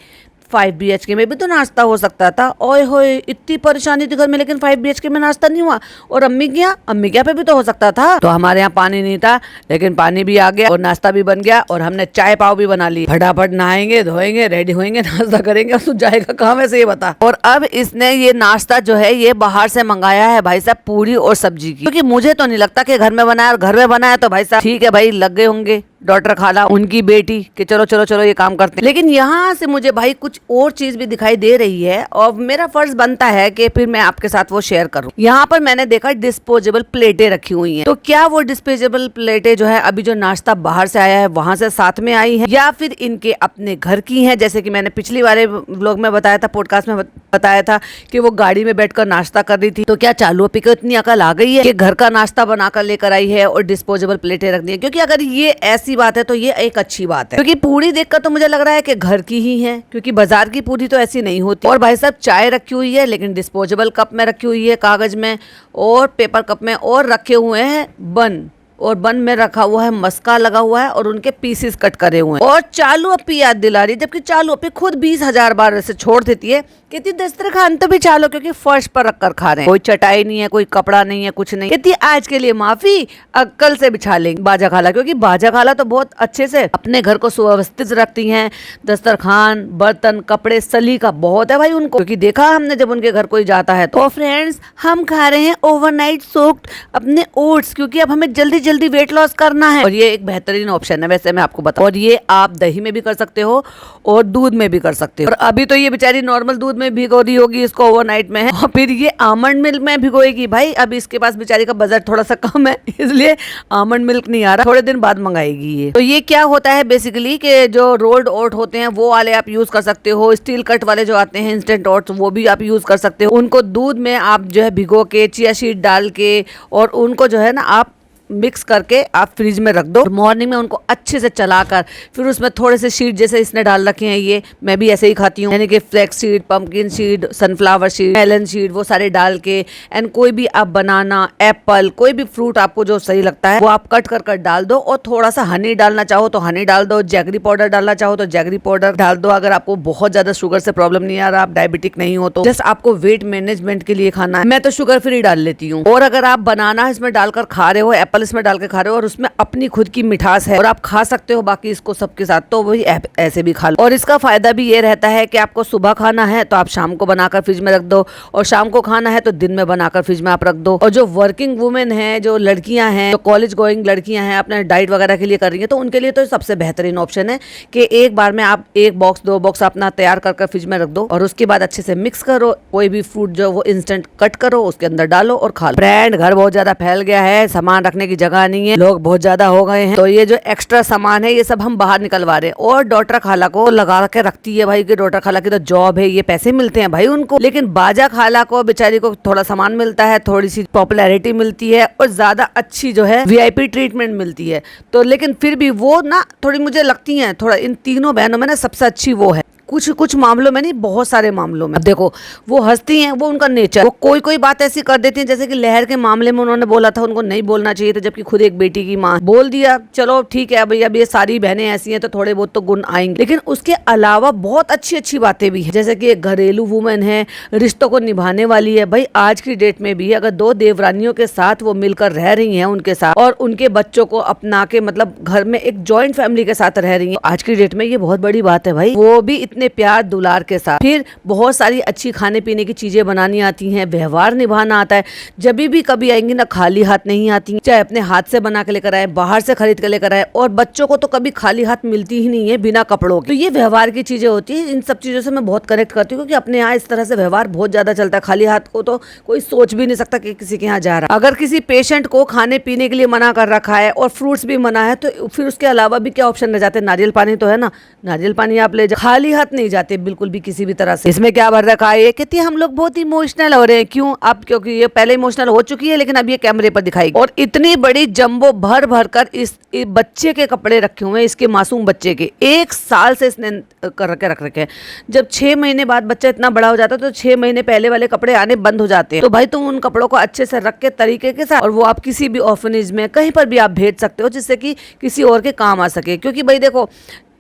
5 BHK में भी तो नाश्ता हो सकता था। ओए होए, इतनी परेशानी थी घर में लेकिन 5 BHK में नाश्ता नहीं हुआ। और अम्मी क्या पे भी तो हो सकता था। तो हमारे यहाँ पानी नहीं था लेकिन पानी भी आ गया और नाश्ता भी बन गया और हमने चाय पाव भी बना ली। फटाफट नहाएंगे, धोएंगे, रेडी होएंगे, नाश्ता करेंगे। और तू जाएगा कहाँ वैसे ये बता। और अब इसने ये नाश्ता जो है ये बाहर से मंगाया है भाई साहब, पूरी और सब्जी की, क्योंकि मुझे तो नहीं लगता कि घर में बनाया, और घर में बनाया तो भाई साहब ठीक है भाई, लग गए होंगे डॉक्टर खाला उनकी बेटी कि चलो चलो चलो ये काम करते हैं। लेकिन यहाँ से मुझे भाई कुछ और चीज भी दिखाई दे रही है और मेरा फर्ज बनता है कि फिर मैं आपके साथ वो शेयर करूं। यहाँ पर मैंने देखा डिस्पोजेबल प्लेटें रखी हुई हैं। तो क्या वो डिस्पोजेबल प्लेटें जो है अभी जो नाश्ता बाहर से आया है वहां से साथ में आई है, या फिर इनके अपने घर की हैं? जैसे कि मैंने पिछली वाले व्लॉग में बताया था, पॉडकास्ट में बताया था कि वो गाड़ी में बैठकर नाश्ता कर रही थी। तो क्या चालू अपी को इतनी अकल आ गई है कि घर का नाश्ता बनाकर लेकर आई है और डिस्पोजेबल प्लेटें रख दी है? क्योंकि अगर ये ऐसी बात है तो ये एक अच्छी बात है, क्योंकि पूरी देखकर तो मुझे लग रहा है कि घर की ही है, क्योंकि बाजार की पूरी तो ऐसी नहीं होती। और भाई साहब चाय रखी हुई है लेकिन डिस्पोजेबल कप में रखी हुई है, कागज में और पेपर कप में, और रखे हुए हैं बन और बन में रखा हुआ है, मस्का लगा हुआ है और उनके पीसेस कट करे हुए हैं। और चालू अपी याद दिला रही, जबकि चालू अपी खुद 20,000 बार ऐसे छोड़ देती है, कहती दस्तरखान तो भी चालो क्योंकि फर्श पर रखकर खा रहे हैं, कोई चटाई नहीं है, कोई कपड़ा नहीं है, कुछ नहीं। कहती आज के लिए माफी, कल से बिछा लेंगे बाजा खाला, क्योंकि बाजा खाला तो बहुत अच्छे से अपने घर को सुव्यवस्थित रखती हैं। दस्तरखान, बर्तन, कपड़े, सलीका बहुत है भाई उनको, क्योंकि देखा हमने जब उनके घर कोई जाता है। तो फ्रेंड्स, हम खा रहे हैं ओवरनाइट सोक्ड अपने ओट्स, क्योंकि अब हमें जल्दी जल्दी वेट लॉस करना है और ये एक बेहतरीन ऑप्शन है वैसे मैं आपको बताऊं। और ये आप दही में भी कर सकते हो और दूध में भी कर सकते हो। और अभी तो ये बेचारी नॉर्मल दूध में भिगो रही होगी इसको ओवरनाइट में है, और फिर ये आमंड मिल्क में भिगोएगी। भाई अब इसके पास बेचारी का बजट थोड़ा सा कम है, इसलिए आमंड मिल्क नहीं आ रहा, थोड़े दिन बाद मंगाएगी ये। तो ये क्या होता है बेसिकली कि जो रोल्ड ओट होते हैं वो वाले आप यूज कर सकते हो, स्टील कट वाले जो आते हैं इंस्टेंट ओट्स वो भी आप यूज कर सकते हो। उनको दूध में आप जो है भिगो के, चिया सीड डाल के, और उनको जो है ना आप मिक्स करके आप फ्रिज में रख दो। मॉर्निंग में उनको अच्छे से चलाकर फिर उसमें थोड़े से सीड जैसे इसने डाल रखे हैं, ये मैं भी ऐसे ही खाती हूँ, यानी कि flax seed, pumpkin seed, sunflower seed, melon seed, वो सारे डाल के, एंड कोई भी आप बनाना, एप्पल, कोई भी फ्रूट आपको जो सही लगता है वो आप कट कर डाल दो। और थोड़ा सा हनी डालना चाहो तो हनी डाल दो, जैगरी पाउडर डालना चाहो तो जैगरी पाउडर डाल दो। अगर आपको बहुत ज्यादा शुगर से प्रॉब्लम नहीं आ रहा, आप डायबिटिक नहीं हो, तो जस्ट आपको वेट मैनेजमेंट के लिए खाना है, मैं तो शुगर फ्री डाल लेती हूँ। और अगर आप बनाना इसमें डालकर खा रहे हो, एप्पल इसमें डाल के खा रहे हो और उसमें अपनी खुद की मिठास है और आप खा सकते हो बाकी इसको सबके साथ, तो वही ऐसे भी खा लो। और इसका फायदा भी ये रहता है कि आपको सुबह खाना है तो आप शाम को बनाकर फ्रिज में रख दो, और शाम को खाना है तो दिन में बनाकर फ्रिज में आप रख दो। और जो वर्किंग वुमेन है, जो लड़कियां हैं, जो कॉलेज गोइंग लड़कियां हैं, अपने डाइट वगैरह के लिए कर रही है, तो उनके लिए तो सबसे बेहतरीन ऑप्शन है कि एक बार में आप 1 बॉक्स 2 बॉक्स अपना तैयार कर फ्रिज में रख दो और उसके बाद अच्छे से मिक्स करो। कोई भी फ्रूट जो वो इंस्टेंट कट करो, उसके अंदर डालो और खा लो। फ्रेंड, घर बहुत ज्यादा फैल गया है, सामान रखने की जगह नहीं है, लोग बहुत ज्यादा हो गए हैं, तो ये जो एक्स्ट्रा सामान है ये सब हम बाहर निकलवा रहे हैं। और डॉक्टर खाला को लगा के रखती है भाई कि डॉक्टर खाला की तो जॉब है, ये पैसे मिलते हैं भाई उनको, लेकिन बाजा खाला को बेचारी को थोड़ा सामान मिलता है, थोड़ी सी पॉपुलैरिटी मिलती है और ज्यादा अच्छी जो है वीआईपी ट्रीटमेंट मिलती है। तो लेकिन फिर भी वो ना थोड़ी मुझे लगती है, थोड़ा इन तीनों बहनों में ना सबसे अच्छी वो है। कुछ मामलों में नहीं, बहुत सारे मामलों में। अब देखो, वो हंसती हैं, वो उनका नेचर, वो कोई बात ऐसी कर देती हैं, जैसे कि लहर के मामले में उन्होंने बोला था उनको नहीं बोलना चाहिए था, जबकि खुद एक बेटी की माँ बोल दिया, चलो ठीक है भैया, अब ये सारी बहनें ऐसी हैं तो थोड़े बहुत तो गुण आएंगे। लेकिन उसके अलावा बहुत अच्छी बातें भी है, जैसे कि एक घरेलू वुमेन है, रिश्तों को निभाने वाली है। भाई आज की डेट में भी अगर 2 देवरानियों के साथ वो मिलकर रह रही है, उनके साथ, और उनके बच्चों को अपना के, मतलब घर में एक जॉइंट फैमिली के साथ रह रही है, आज की डेट में ये बहुत बड़ी बात है भाई। वो भी इतने प्यार दुलार के साथ, फिर बहुत सारी अच्छी खाने पीने की चीजें बनानी आती हैं, व्यवहार निभाना आता है। जब भी कभी आएंगी ना, खाली हाथ नहीं आती, चाहे अपने हाथ से बना के लेकर आए, बाहर से खरीद के लेकर आए, और बच्चों को तो कभी खाली हाथ मिलती ही नहीं है बिना कपड़ों के। तो ये व्यवहार की चीजें होती है, इन सब चीजों से मैं बहुत कनेक्ट करती हूँ, क्योंकि अपने यहाँ इस तरह से व्यवहार बहुत ज्यादा चलता है। खाली हाथ को तो कोई सोच भी नहीं सकता कि किसी के यहाँ जा रहा है। अगर किसी पेशेंट को खाने पीने के लिए मना कर रखा है और फ्रूट्स भी मना है, तो फिर उसके अलावा भी क्या ऑप्शन रह जाते हैं? नारियल पानी तो है ना, नारियल पानी आप ले जाओ, खाली हाथ नहीं जाते बिल्कुल भी किसी भी तरह से। इसमें क्या भर रखा है? ये कहती है हम लोग बहुत इमोशनल हो रहे हैं। क्यों? अब क्योंकि ये पहले इमोशनल हो चुकी है, लेकिन अब ये कैमरे पर दिखाई। और इतनी बड़ी जंबो भर कर इस बच्चे के कपड़े रखे हुए हैं, इसके मासूम बच्चे के, 1 साल से इसने कर के रख रखे हैं। जब 6 महीने बाद बच्चा इतना बड़ा हो जाता है, तो 6 महीने पहले वाले कपड़े आने बंद हो जाते हैं। तो भाई तुम उन कपड़ों को अच्छे से रख के तरीके के साथ, और वो आप किसी भी ऑर्फनेज में कहीं पर भी आप भेज सकते हो, जिससे कि किसी और के काम आ सके। क्योंकि भाई देखो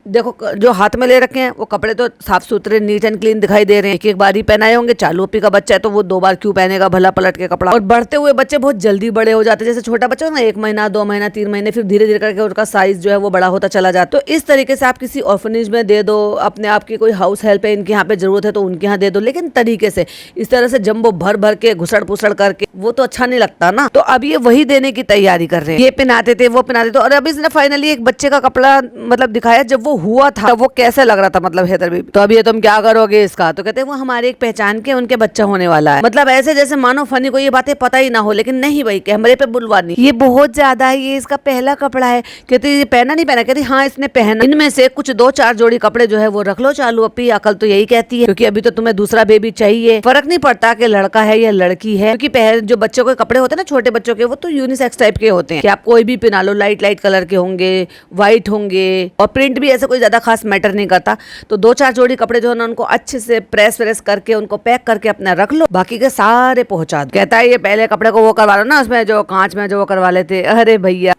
जो हाथ में ले रखे हैं वो कपड़े तो साफ सुथरे, नीट एंड क्लीन दिखाई दे रहे हैं। एक बार ही पहनाए होंगे। चालू अपी का बच्चा है तो वो 2 बार क्यों पहनेगा भला पलट के कपड़ा। और बढ़ते हुए बच्चे बहुत जल्दी बड़े हो जाते हैं। जैसे छोटा बच्चा हो ना, 1 महीना, 2 महीना, 3 महीने, फिर धीरे धीरे करके उनका साइज जो है वो बड़ा होता चला जाता है। तो इस तरीके से आप किसी ऑर्फनेज में दे दो, अपने आप की कोई हाउस हेल्प है, इनके यहाँ पे जरूरत है तो उनके यहाँ दे दो, लेकिन तरीके से। इस तरह से जम्बो भर के घुसड़ पुसड़ करके वो तो अच्छा नहीं लगता ना। तो अब ये वही देने की तैयारी कर रहे हैं। ये पहनाते थे, वो पहनाते थे, और अब इसने फाइनली एक बच्चे का कपड़ा मतलब दिखाया। जब वो हुआ था वो कैसे लग रहा था, मतलब हैदर बेबी, तो अब ये तुम क्या करोगे इसका? तो कहते हैं वो हमारे एक पहचान के उनके बच्चा होने वाला है। मतलब ऐसे जैसे मानो फनी को ये बातें पता ही ना हो, लेकिन नहीं भाई, कैमरे पे बुलवानी, ये बहुत ज्यादा है, ये इसका पहला कपड़ा है। कहते ये पहना नहीं पहना? कहती हाँ इसने पहना। इनमें से कुछ 2-4 जोड़ी कपड़े जो है वो रख लो चालू अपी, अकल तो यही कहती है, क्योंकि अभी तो तुम्हें दूसरा बेबी चाहिए। फर्क नहीं पड़ता कि लड़का है या लड़की है, क्योंकि जो बच्चों के कपड़े होते हैं ना, छोटे बच्चों के, वो तो यूनिसेक्स टाइप के होते हैं कि आप कोई भी पहना लो। लाइट कलर के होंगे, व्हाइट होंगे, और प्रिंट भी ऐसे कोई ज्यादा खास मैटर नहीं करता। तो 2-4 जोड़ी कपड़े जो है ना, उनको अच्छे से प्रेस करके उनको पैक करके अपना रख लो, बाकी के सारे पहुंचा दो। कहता है ये पहले कपड़े को वो करवा लो ना, उसमें जो कांच में जो वो करवा लेते। अरे भैया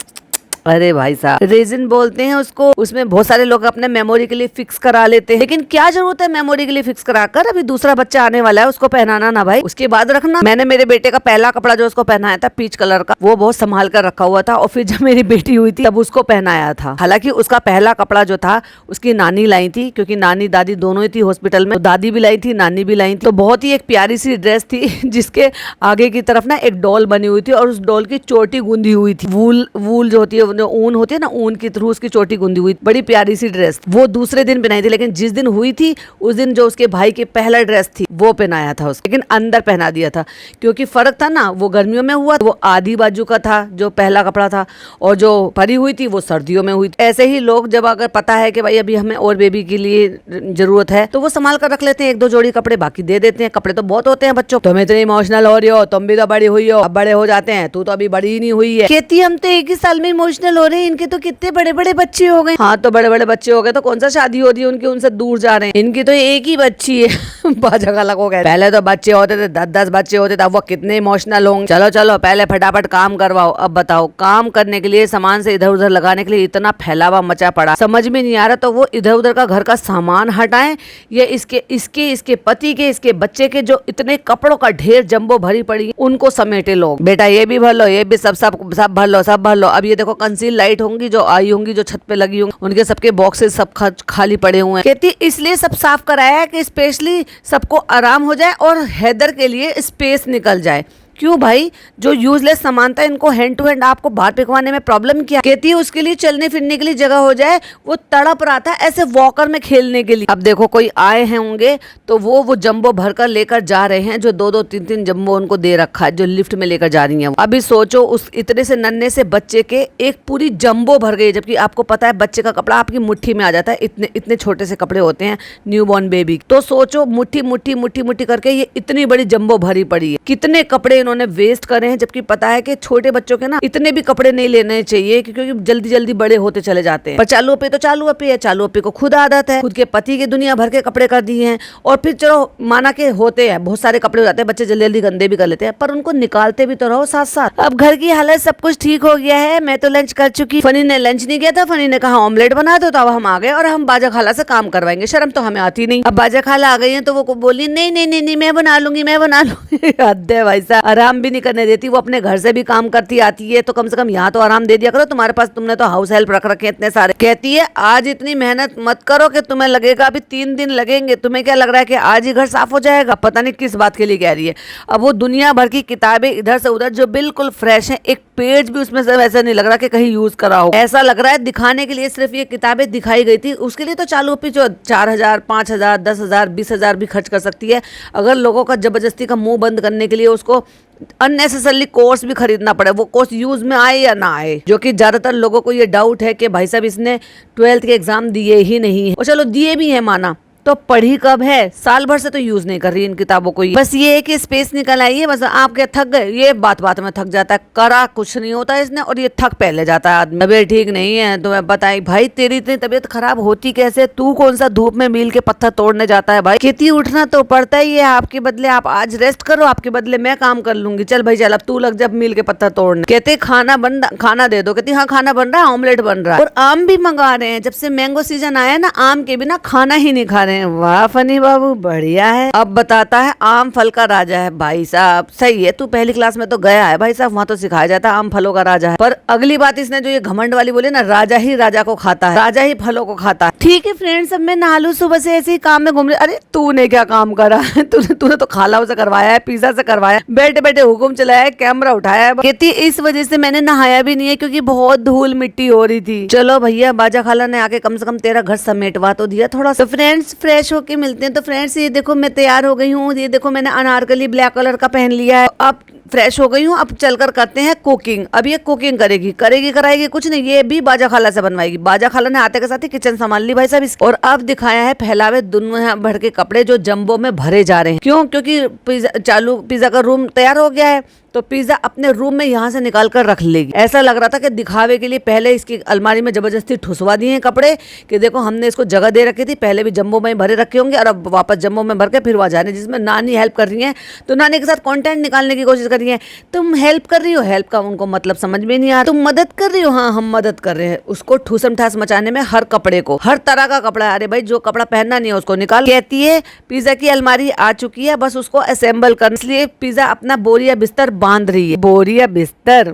अरे भाई साहब, रेजिन बोलते हैं उसको। उसमें बहुत सारे लोग अपने मेमोरी के लिए फिक्स करा लेते हैं, लेकिन क्या जरूरत है मेमोरी के लिए फिक्स कराकर? अभी दूसरा बच्चा आने वाला है, उसको पहनाना ना भाई, उसके बाद रखना। मैंने मेरे बेटे का पहला कपड़ा जो उसको पहनाया था पीच कलर का, वो बहुत संभाल कर रखा हुआ था, और फिर जब मेरी बेटी हुई थी तब उसको पहनाया था। हालांकि उसका पहला कपड़ा जो था उसकी नानी लाई थी, क्योंकि नानी दादी दोनों ही थी हॉस्पिटल में, तो दादी भी लाई थी, नानी भी लाई थी। तो बहुत ही एक प्यारी सी ड्रेस थी जिसके आगे की तरफ ना एक डॉल बनी हुई थी, और उस डॉल की चोटी गुंदी हुई थी, वूल जो होती है, जो ऊन होती है ना, ऊन के थ्रू उसकी चोटी गुंदी हुई। बड़ी प्यारी सी ड्रेस, वो दूसरे दिन पहनाई थी, लेकिन जिस दिन हुई थी उस दिन जो उसके भाई की पहला ड्रेस थी वो पहनाया था उसको, लेकिन अंदर पहना दिया था, क्योंकि फर्क था ना, वो गर्मियों में हुआ, वो आधी बाजू का था जो पहला कपड़ा था, और जो परी हुई थी वो सर्दियों में हुई थी। ऐसे ही लोग जब अगर पता है कि भाई अभी हमें और बेबी के लिए जरूरत है तो वो संभाल कर रख लेते हैं, एक दो जोड़ी कपड़े, बाकी दे देते हैं। कपड़े तो बहुत होते हैं बच्चों, तुम इतनी इमोशनल हो रही हो, तुम भी तो बड़ी हुई हो, अब बड़े हो जाते हैं, तू तो अभी बड़ी ही नहीं हुई है। कहती हम तो एक ही साल में इमोशनल हो रहे हैं, इनके तो कितने बड़े बड़े बच्चे हो गए। हाँ तो बड़े बड़े बच्चे हो गए तो कौन सा शादी हो रही है उनकी, उनसे दूर जा रहे हैं, इनकी तो एक ही बच्ची है। बाजा खाला को कहते पहले तो बच्चे होते थे 10-10 बच्चे होते थे, अब वो कितने इमोशनल होंगे। चलो चलो पहले फटाफट काम करवाओ। अब बताओ, काम करने के लिए, सामान से इधर उधर लगाने के लिए इतना फैलावा मचा पड़ा, समझ में नहीं आ रहा। तो वो इधर उधर का घर का सामान हटाएं या इसके पति के, इसके बच्चे के जो इतने कपड़ों का ढेर जंबो भरी पड़ी उनको समेटे लोग। बेटा ये भी भर लो, ये भी सब भर लो, सब भर लो। अब ये देखो कंसील लाइट होंगी जो आई होंगी, जो छत पे लगी होंगी, उनके सबके बॉक्सेस सब खाली पड़े हुए हैं। कहती इसलिए सब साफ कराया है कि स्पेशली सबको आराम हो जाए और हैदर के लिए स्पेस निकल जाए। क्यों भाई, जो यूजलेस सामान था इनको हैंड टू हैंड आपको बाहर फेंकवाने में प्रॉब्लम क्या? कहती है उसके लिए चलने फिरने के लिए जगह हो जाए। वो तड़प रहा था ऐसे वॉकर में खेलने के लिए। अब देखो कोई आए हैं होंगे तो वो जंबो भरकर लेकर जा रहे हैं, जो 2-2 3-3 जंबो उनको दे रखा है, जो लिफ्ट में लेकर जा रही हैं। अभी सोचो उस इतने से नन्हे से बच्चे के एक पूरी जंबो भर गई, जबकि आपको पता है बच्चे का कपड़ा आपकी मुट्ठी में आ जाता है, इतने इतने छोटे से कपड़े होते हैं न्यूबॉर्न बेबी। तो सोचो मुट्ठी मुट्ठी मुट्ठी मुट्ठी करके ये इतनी बड़ी जंबो भरी पड़ी है। कितने कपड़े इन्होंने वेस्ट करे हैं, जबकि पता है कि छोटे बच्चों के ना इतने भी कपड़े नहीं लेने चाहिए, क्योंकि जल्दी जल्दी बड़े होते चले जाते हैं। पर चालू पे तो चालू पे है, चालू पे को खुद आदत है, खुद के पति के दुनिया भर के कपड़े कर दिए हैं, और फिर चलो माना के होते हैं बहुत सारे कपड़े हो जाते हैं, बच्चे जल्दी जल्दी गंदे भी कर लेते हैं, पर उनको निकालते भी तो रहो साथ साथ। अब घर की हालत सब कुछ ठीक हो गया है, मैं तो लंच कर चुकी। फनी ने लंच नहीं किया था, फनी ने कहा ऑमलेट बना दो, तो अब हम आ गए और हम बाजा खाला से काम करवाएंगे। शर्म तो हमें आती नहीं। अब बाजा खाला आ गई है तो वो बोली नहीं नहीं नहीं नहीं मैं बना लूंगी, मैं बना लूंगी। हद है भाई साहब, आराम भी नहीं करने देती। वो अपने घर से भी काम करती आती है, तो कम से कम यहाँ तो आराम दे दिया करो। तुम्हारे पास, तुमने तो हाउस हेल्प रख रखे इतने सारे। कहती है आज इतनी मेहनत मत करो कि तुम्हें लगेगा अभी 3 दिन लगेंगे। तुम्हें क्या लग रहा है कि आज ही घर साफ हो जाएगा? पता नहीं किस बात के लिए कह रही है। अब वो दुनिया भर की किताबें इधर से उधर जो बिल्कुल फ्रेश है, एक पेज भी उसमें से वैसा नहीं लग रहा कि कहीं यूज करा हो। ऐसा लग रहा है दिखाने के लिए सिर्फ ये किताबें दिखाई गई थी। उसके लिए तो चालू पे जो 4,000 5,000 10,000 20,000 भी खर्च कर सकती है, अगर लोगों का जबरदस्ती का मुंह बंद करने के लिए उसको अननेसेसरली कोर्स भी खरीदना पड़े, वो कोर्स यूज में आए या ना आए। जो कि ज्यादातर लोगों को ये डाउट है कि भाई साहब इसने 12th के एग्जाम दिए ही नहीं है, और चलो दिए भी है माना, तो पढ़ी कब है? साल भर से तो यूज नहीं कर रही इन किताबों को। बस ये है कि स्पेस निकल आई है, बस आप क्या थक गए? ये बात बात में थक जाता है, करा कुछ नहीं होता इसने, और ये थक पहले जाता है आदमी। तबीयत ठीक नहीं है तो मैं बताई भाई, तेरी इतनी तबीयत खराब होती कैसे? तू कौन सा धूप में मील के पत्थर तोड़ने जाता है भाई? खेती उठना तो पड़ता ही है, आपके बदले आप आज रेस्ट करो, आपके बदले मैं काम कर लूंगी। चल भाई चल, अब तू लग जब मील के पत्थर तोड़ने। कहते खाना बन रहा, खाना दे दो। कहती हाँ खाना बन रहा है, ऑमलेट बन रहा है, और आम भी मंगा रहे हैं। जब से मैंगो सीजन आया ना, आम के बिना खाना ही नहीं खा रहे हैं। वाह फनी बाबू बढ़िया है। अब बताता है आम फल का राजा है। भाई साहब सही है, तू पहली क्लास में तो गया है भाई साहब, वहाँ तो सिखाया जाता है आम फलों का राजा है। पर अगली बात इसने जो ये घमंड वाली बोली ना, राजा ही राजा को खाता है, राजा ही फलों को खाता है। ठीक है फ्रेंड्स, अब मैं नहा लूं, सुबह से ऐसे ही काम में घूम रही। अरे तूने क्या काम करा है? तूने तो खाला से करवाया है, पिज्जा से करवाया, बैठे बैठे हुक्म चलाया, कैमरा उठाया है। कहती इस वजह से मैंने नहाया भी नहीं है, क्योंकि बहुत धूल मिट्टी हो रही थी। चलो भैया, बाजा खाला ने आके कम से कम तेरा घर समेटवा तो दिया थोड़ा सा। फ्रेंड्स फ्रेश होके मिलते हैं। तो फ्रेंड्स ये देखो मैं तैयार हो गई हूँ, ये देखो मैंने अनारकली ब्लैक कलर का पहन लिया है। अब फ्रेश हो गई हूँ, अब चलकर करते हैं कुकिंग। अब ये कुकिंग करेगी कराएगी कुछ नहीं, ये भी बाजा खाला से बनवाएगी। बाजा खाला ने आते के साथ ही किचन संभाल ली भाई साहब। और अब दिखाया है फैलावे दुनिया भर के कपड़े जो जंबो में भरे जा रहे हैं। क्यों? क्योंकि पिज्जा का रूम तैयार हो गया है। तो पिज्जा अपने रूम में यहाँ से निकाल कर रख लेगी। ऐसा लग रहा था कि दिखावे के लिए पहले इसकी अलमारी में जबरदस्ती ठुसवा दिए हैं कपड़े कि देखो हमने इसको जगह दे रखी थी, पहले भी जम्बो में भरे रखे होंगे और अब वापस जम्बो में भर के फिर वहाँ जाने, जिसमें नानी हेल्प कर रही है तो नानी के साथ कंटेंट निकालने की कोशिश कर रही है। तुम हेल्प कर रही हो, हेल्प का उनको मतलब समझ में नहीं आ रहा। तुम मदद कर रही हो, हाँ हम मदद कर रहे हैं। उसको ठूसम ठास मचाने में हर कपड़े को, हर तरह का कपड़ा, अरे भाई जो कपड़ा पहनना नहीं है उसको निकाल। कहती है पिज्जा की अलमारी आ चुकी है, बस उसको असेंबल कर। इसलिए पिज्जा अपना बोरिया बिस्तर बांध रही है। बोरिया बिस्तर,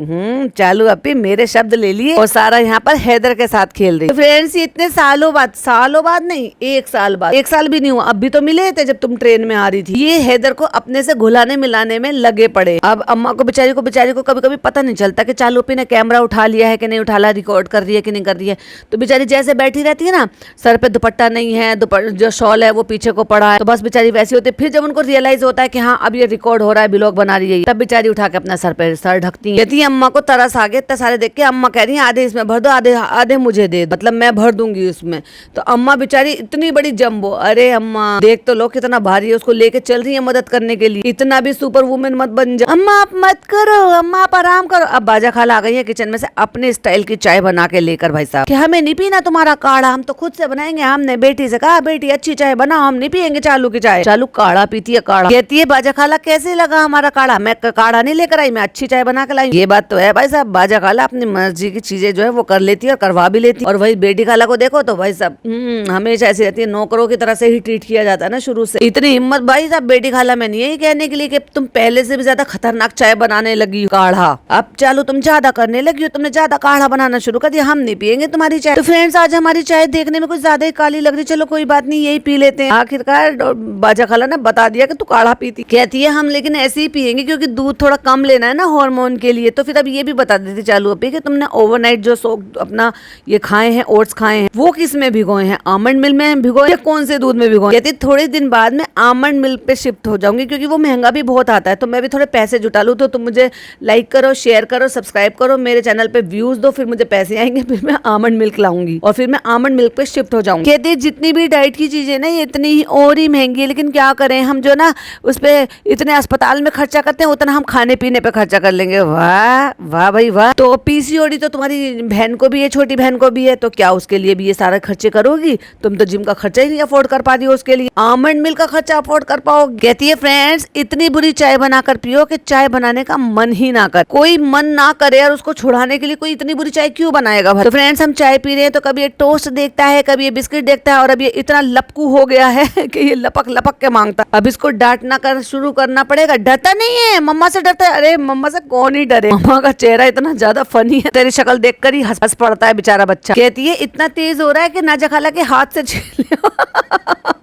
चालू अपी मेरे शब्द ले लिए और सारा यहाँ पर हैदर के साथ खेल रही है। फ्रेंड्स इतने सालों बाद नहीं, 1 साल बाद, 1 साल भी नहीं हुआ, अब भी तो मिले थे जब तुम ट्रेन में आ रही थी। ये हैदर को अपने से घुलाने मिलाने में लगे पड़े। अब अम्मा को बेचारी को कभी कभी पता नहीं चलता कि चालू अपी ने कैमरा उठा लिया है कि नहीं उठा लिया, रिकॉर्ड कर रही है कि नहीं कर रही है। तो बेचारी जैसे बैठी रहती है ना, सर पे दुपट्टा नहीं है, जो शॉल है वो पीछे को पड़ा है, तो बस बेचारी वैसी होती है। फिर जब उनको रियलाइज होता है कि हाँ अब ये रिकॉर्ड हो रहा है, ब्लॉग बना रही है, तब बेचारी उठा के अपना सर ढकती है। कहती है अम्मा को तरस आ गया, इतने सारे देख के अम्मा कह रही है आधे इसमें भर दो, आधे मुझे दे, मतलब मैं भर दूंगी उसमें। तो अम्मा बेचारी इतनी बड़ी जम्बो, अरे अम्मा देख तो लो कितना भारी है, उसको लेके चल रही है मदद करने के लिए। इतना भी सुपर वुमेन मत बन जा अम्मा, आप मत करो अम्मा, आप आराम करो। अब बाजा खाला आ गई है किचन में से अपने स्टाइल की चाय बना के लेकर, भाई साहब कि हमें नहीं पीना तुम्हारा काढ़ा, हम तो खुद से बनाएंगे। हमने बेटी से कहा बेटी अच्छी चाय बनाओ, हम नहीं पियेंगे चालू की चाय। चालू काढ़ा पीती है, काढ़ा। कहती है बाजा खाला कैसे लगा हमारा काढ़ा, मैं काढ़ा नहीं लेकर आई, मैं अच्छी चाय बना के लाई। ये बात तो है भाई साहब, बाजा खाला अपनी मर्जी की चीजें जो है वो कर लेती है और करवा भी लेती है। और वही बेटी खाला को देखो तो भाई साहब हमेशा ऐसी रहती है, नौकरों की तरह से ही ट्रीट किया जाता है ना शुरू से। इतनी हिम्मत भाई साहब बेटी खाला में नहीं है कहने के लिए कि तुम पहले से भी ज्यादा खतरनाक चाय बनाने लगी हो, काढ़ा। अब चालू तुम ज्यादा करने लगी हो, तुमने ज्यादा काढ़ा बनाना शुरू कर दिया, हम नहीं पियेंगे तुम्हारी चाय। तो फ्रेंड्स आज हमारी चाय देखने में कुछ ज्यादा ही काली लग रही, चलो कोई बात नहीं यही पी लेते हैं। आखिरकार बाजा खाला ने बता दिया कि तू काढ़ा पीती। कहती है हम लेकिन ऐसे ही पियेंगे क्योंकि दूध थोड़ा कम लेना है ना हार्मोन के लिए। तो फिर अब ये भी बता देती चालू अपी कि तुमने ओवरनाइट जो अपना ये खाए हैं, ओट्स खाए हैं, वो किस में भिगोए हैं, आमंड मिल्क में भिगोए या कौन से दूध में भिगोए। कहती थोड़े दिन बाद में आमंड मिल्क पे शिफ्ट हो जाऊंगी क्योंकि वो महंगा भी बहुत आता है, तो मैं भी थोड़े पैसे जुटा लूं। तो तुम मुझे लाइक करो, शेयर करो, सब्सक्राइब करो, मेरे चैनल पे व्यूज दो, फिर मुझे पैसे आएंगे, फिर मैं आमंड मिल्क लाऊंगी और फिर मैं आमंड मिल्क पे शिफ्ट हो जाऊंगी। कहती जितनी भी डाइट की चीजें ना ये इतनी ही और ही महंगी है, लेकिन क्या करें हम जो ना उस पे इतने अस्पताल में खर्चा करते हैं उतना हम खाने पीने पे खर्चा कर लेंगे। वाह वाह भाई वाह। तो पीसीओडी तो तुम्हारी बहन को भी है, छोटी बहन को भी है, तो क्या उसके लिए भी ये सारे खर्चे करोगी? तुम तो जिम का खर्चा ही नहीं अफोर्ड कर पा रही हो, उसके लिए आमंड मिल्क का खर्चा अफोर्ड कर पाओ। कहती है फ्रेंड्स इतनी बुरी चाय बनाकर पियो कि चाय बनाने का मन ही ना कर, कोई मन ना करे और उसको छुड़ाने के लिए कोई इतनी बुरी चाय क्यों बनाएगा भाई। तो फ्रेंड्स हम चाय पी रहे हैं तो कभी ये टोस्ट देखता है, कभी ये बिस्किट देखता है और अब ये इतना लपकू हो गया है कि ये लपक लपक के मांगता। अब इसको डांटना कर शुरू करना पड़ेगा। डरता नहीं है, मम्मा से डरता है। अरे मम्मा से कौन ही डरे, मम्मा का चेहरा इतना ज्यादा फनी है, तेरी शक्ल देखकर ही हंस पड़ता है बेचारा बच्चा। कहती है इतना तेज हो रहा है कि नाजा खाला के हाथ से छीन लियो।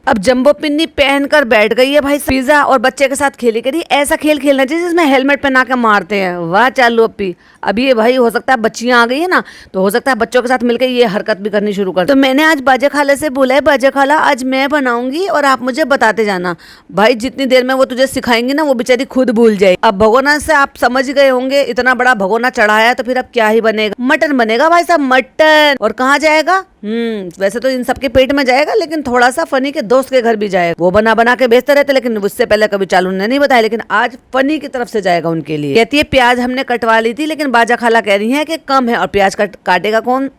अब जंबो पिन्नी पहनकर बैठ गई है भाई पिज्जा और बच्चे के साथ खेली करी। ऐसा खेल खेलना चाहिए जिसमें हेलमेट पहना के मारते हैं। वाह चालू अपी। अब ये भाई हो सकता है बच्चियां आ गई है ना, तो हो सकता है बच्चों के साथ मिलकर ये हरकत भी करनी शुरू कर। तो मैंने आज बाजा खाला से बोला है बाजा खाला आज मैं बनाऊंगी और आप मुझे बताते जाना। भाई जितनी देर में वो तुझे सिखाएंगी ना वो बेचारी खुद भूल जाए। अब भगोना से आप समझ गए होंगे, इतना बड़ा भगोना चढ़ाया तो फिर अब क्या ही बनेगा, मटन बनेगा भाई साहब, मटन। और कहाँ जाएगा? वैसे तो इन सबके पेट में जाएगा, लेकिन थोड़ा सा फनी के दोस्त के घर भी जाएगा। वो बना बना के बेचते रहते, लेकिन उससे पहले कभी चालू ने नहीं बताया, लेकिन आज फनी की तरफ से जाएगा उनके लिए। कहती है प्याज हमने कटवा ली थी, लेकिन बाजा खाला कह रही है कि कम है और प्याज काटेगा कौन?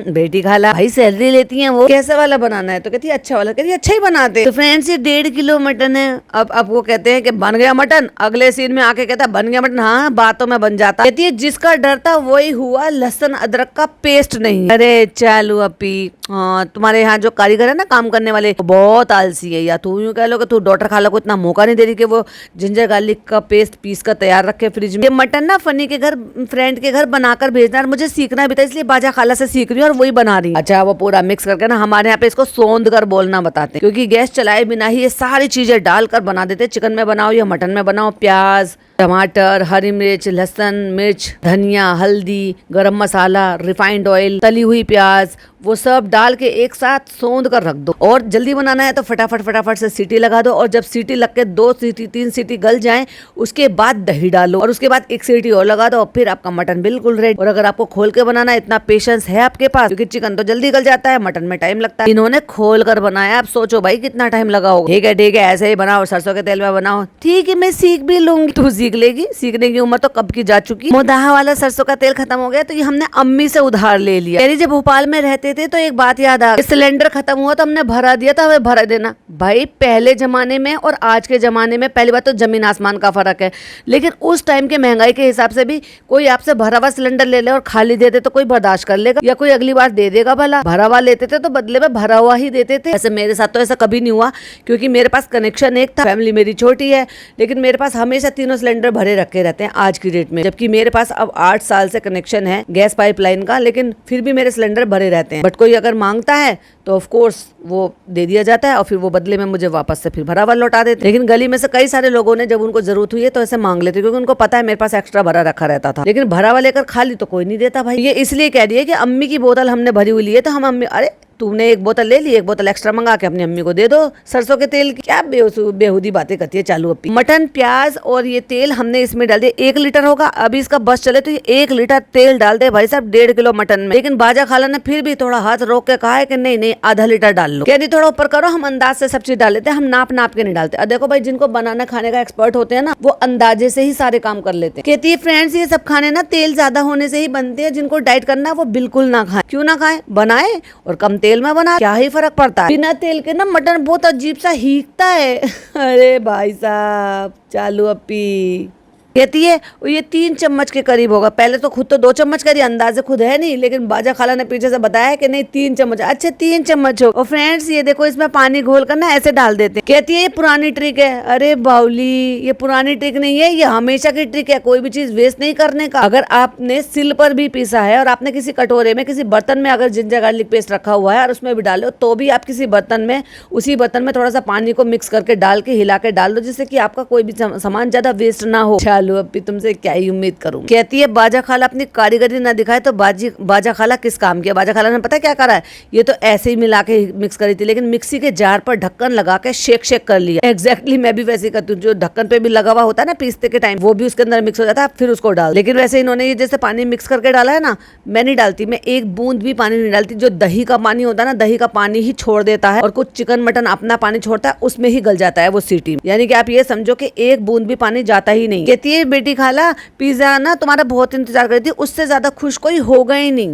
बेटी खाला। भाई सैलरी लेती है वो, कैसा वाला बनाना है? तो कहती है अच्छा वाला। कहती है अच्छा ही बनाते। तो फ्रेंड्स ये 1.5 किलो मटन है। अब वो कहते हैं कि बन गया मटन, अगले सीन में आके कहता बन गया मटन। हाँ बातों में बन जाता। कहती है जिसका डर था वही हुआ, लहसुन अदरक का पेस्ट नहीं। अरे चालू अपी, हाँ तुम्हारे यहाँ जो कारीगर है ना काम करने वाले बहुत आलसी है, या तू यूं कह लो कि तू डॉक्टर खाला को इतना मौका नहीं दे रही कि वो जिंजर गार्लिक का पेस्ट पीस कर तैयार रखे फ्रिज में। ये मटन ना फनी के घर, फ्रेंड के घर बनाकर भेजना, और मुझे सीखना भी था, इसलिए बाजा खाला से सीख रही हूँ और वही बना रही। अच्छा वो पूरा मिक्स करके ना, हमारे यहाँ पे इसको सौंध कर बोलना बताते हैं, क्योंकि गैस चलाए बिना ही ये सारी चीजें डालकर बना देते। चिकन में बनाओ या मटन में बनाओ, प्याज, टमाटर, हरी मिर्च, लहसुन, मिर्च, धनिया, हल्दी, गरम मसाला, रिफाइंड ऑयल, तली हुई प्याज, वो सब डाल के एक साथ सौंद कर रख दो। और जल्दी बनाना है तो फटाफट से सीटी लगा दो, और जब सीटी लग के 2 सीटी 3 सीटी गल जाए उसके बाद दही डालो, और उसके बाद 1 सीटी और लगा दो, और फिर आपका मटन बिल्कुल रेडी। और अगर आपको खोल के बनाना है, इतना पेशेंस है आपके पास, क्योंकि चिकन तो जल्दी गल जाता है, मटन में टाइम लगता है। इन्होंने खोल कर बनाया, आप सोचो भाई कितना टाइम लगा होगा। ठीक है ऐसे ही बनाओ, सरसों के तेल में बनाओ। ठीक है मैं सीख भी लूंगी। तू सीख लेगी, सीखने की उम्र तो कब की जा चुकी। मोदाहा वाला सरसों का तेल खत्म हो गया तो ये हमने अम्मी से उधार ले लिया। यानी जब भोपाल में रहते थे तो एक बात याद आ गई, सिलेंडर खत्म हुआ तो हमने भरा दिया था, हमें भरा देना। भाई पहले जमाने में और आज के जमाने में पहली बात तो जमीन आसमान का फर्क है, लेकिन उस टाइम के महंगाई के हिसाब से भी कोई आपसे भरा हुआ सिलेंडर ले ले और खाली दे दे तो कोई बर्दाश्त कर लेगा, या कोई अगली बार दे देगा। भला भरा हुआ लेते थे तो बदले में भरा हुआ ही देते थे। ऐसे मेरे साथ तो ऐसा कभी नहीं हुआ, क्योंकि मेरे पास कनेक्शन एक था, फैमिली मेरी छोटी है, लेकिन मेरे पास हमेशा तीनों सिलेंडर भरे रखे रहते हैं आज की डेट में। जबकि मेरे पास अब 8 साल से कनेक्शन है गैस पाइपलाइन का, लेकिन फिर भी मेरे सिलेंडर भरे रहते हैं। बट कोई अगर मांगता है तो ऑफ कोर्स वो दे दिया जाता है, और फिर वो बदले में मुझे वापस से फिर भरा हुआ लौटा देते। लेकिन गली में से कई सारे लोगों ने जब उनको जरूरत हुई है तो ऐसे मांग लेते, क्योंकि उनको पता है मेरे पास एक्स्ट्रा भरा रखा रहता था। लेकिन भरा हुआ लेकर खाली तो कोई नहीं देता भाई। ये इसलिए कह दिए कि अम्मी की बोतल हमने भरी हुई ली है तो हम अम्मी, अरे तूने एक बोतल ले ली, एक बोतल एक्स्ट्रा मंगा के अपनी अम्मी को दे दो सरसों के तेल की। क्या बेहुदी बातें करती है चालू अपनी। मटन, प्याज और ये तेल हमने इसमें डाल दिया। 1 लीटर होगा, अभी इसका बस चले तो ये 1 लीटर तेल डाल दे भाई साहब 1.5 किलो मटन में। लेकिन बाजा खाला ने फिर भी थोड़ा हाथ रोक के कहा है कि नहीं आधा लीटर डाल लो। कहती थोड़ा ऊपर करो, हम अंदाज से सब चीज डाल लेते हैं, हम नाप के नहीं डालते। देखो भाई जिनको बनाना खाने का एक्सपर्ट होते हैं ना, वो अंदाजे से ही सारे काम कर लेते हैं। कहती है फ्रेंड्स ये सब खाने ना तेल ज्यादा होने से ही बनते हैं, जिनको डाइट करना है वो बिल्कुल ना खाए। क्यों ना खाए, बनाए और कम तेल में बना, क्या ही फर्क पड़ता है। बिना तेल के ना मटन बहुत अजीब सा हीकता है। अरे भाई साहब चालू अपी कहती है ये 3 चम्मच के करीब होगा। पहले तो खुद तो 2 चम्मच करी, अंदाजे खुद है नहीं, लेकिन बाजा खाला ने पीछे से बताया कि नहीं 3 चम्मच। अच्छा 3 चम्मच हो। और फ्रेंड्स ये देखो इसमें पानी घोल कर ना ऐसे डाल देते हैं। कहती है ये पुरानी ट्रिक है। अरे बाउली ये पुरानी ट्रिक नहीं है, ये हमेशा की ट्रिक है, कोई भी चीज वेस्ट नहीं करने का। अगर आपने सिल पर भी पीसा है और आपने किसी कटोरे में किसी बर्तन में अगर जिंजर गार्लिक पेस्ट रखा हुआ है और उसमें भी डालो, तो भी आप किसी बर्तन में उसी बर्तन में थोड़ा सा पानी को मिक्स करके डाल के हिला के डाल दो, जिससे कि आपका कोई भी सामान ज्यादा वेस्ट ना हो। चलो अभी तुमसे क्या ही उम्मीद करूं। कहती है बाजा खाला अपनी कारीगरी ना दिखाए तो बाजा खाला किस काम की। बाजा खाला ने पता क्या करा है, ये तो ऐसे ही मिला के मिक्स करी थी, लेकिन मिक्सी के जार पर ढक्कन लगा के शेक कर लिया। एग्जैक्टली मैं भी वैसे ही करती हूँ, जो ढक्कन पे भी लगा हुआ होता है ना पीसते के टाइम, वो भी उसके अंदर मिक्स हो जाता है, फिर उसको डाल। लेकिन वैसे इन्होंने ये जैसे पानी मिक्स करके डाला है ना, मैं नहीं डालती, मैं 1 बूंद भी पानी नहीं डालती। जो दही का पानी होता है ना, दही का पानी ही छोड़ देता है, और कुछ चिकन मटन अपना पानी छोड़ता है, उसमें ही गल जाता है वो सीटी। यानी कि आप ये समझो कि 1 बूंद भी पानी जाता ही नहीं। कहती है बेटी खाला पिज्जा ना तुम्हारा बहुत इंतजार कर रही थी, उससे ज्यादा खुश कोई होगा ही नहीं।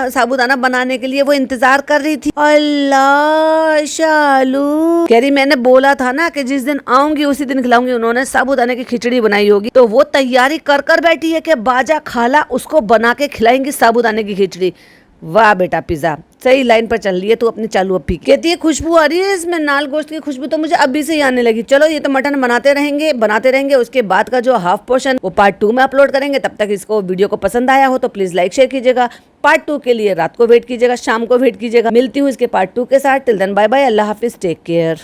साबूदाना बनाने के लिए वो इंतजार कर रही थी। अल्लाह शालू कह रही मैंने बोला था ना कि जिस दिन आऊंगी उसी दिन खिलाऊंगी। उन्होंने साबूदाने की खिचड़ी बनाई होगी, तो वो तैयारी कर बैठी है कि बाजा खाला उसको बना के खिलाएंगी साबूदाने की खिचड़ी। वाह बेटा पिज्जा सही लाइन पर चल रही है तू अपनी चालू अप्पी। कहती है खुशबू आ रही है इसमें, नाल गोश्त की खुशबू तो मुझे अभी से ही आने लगी। चलो ये तो मटन बनाते रहेंगे। उसके बाद का जो हाफ पोर्शन वो पार्ट 2 में अपलोड करेंगे। तब तक इसको वीडियो को पसंद आया हो तो प्लीज लाइक शेयर कीजिएगा। पार्ट 2 के लिए रात को वेट कीजिएगा, शाम को वेट कीजिएगा। मिलती हूँ इसके पार्ट 2 के साथ। टिल देन बाय बाय, अल्लाह हाफिज, टेक केयर।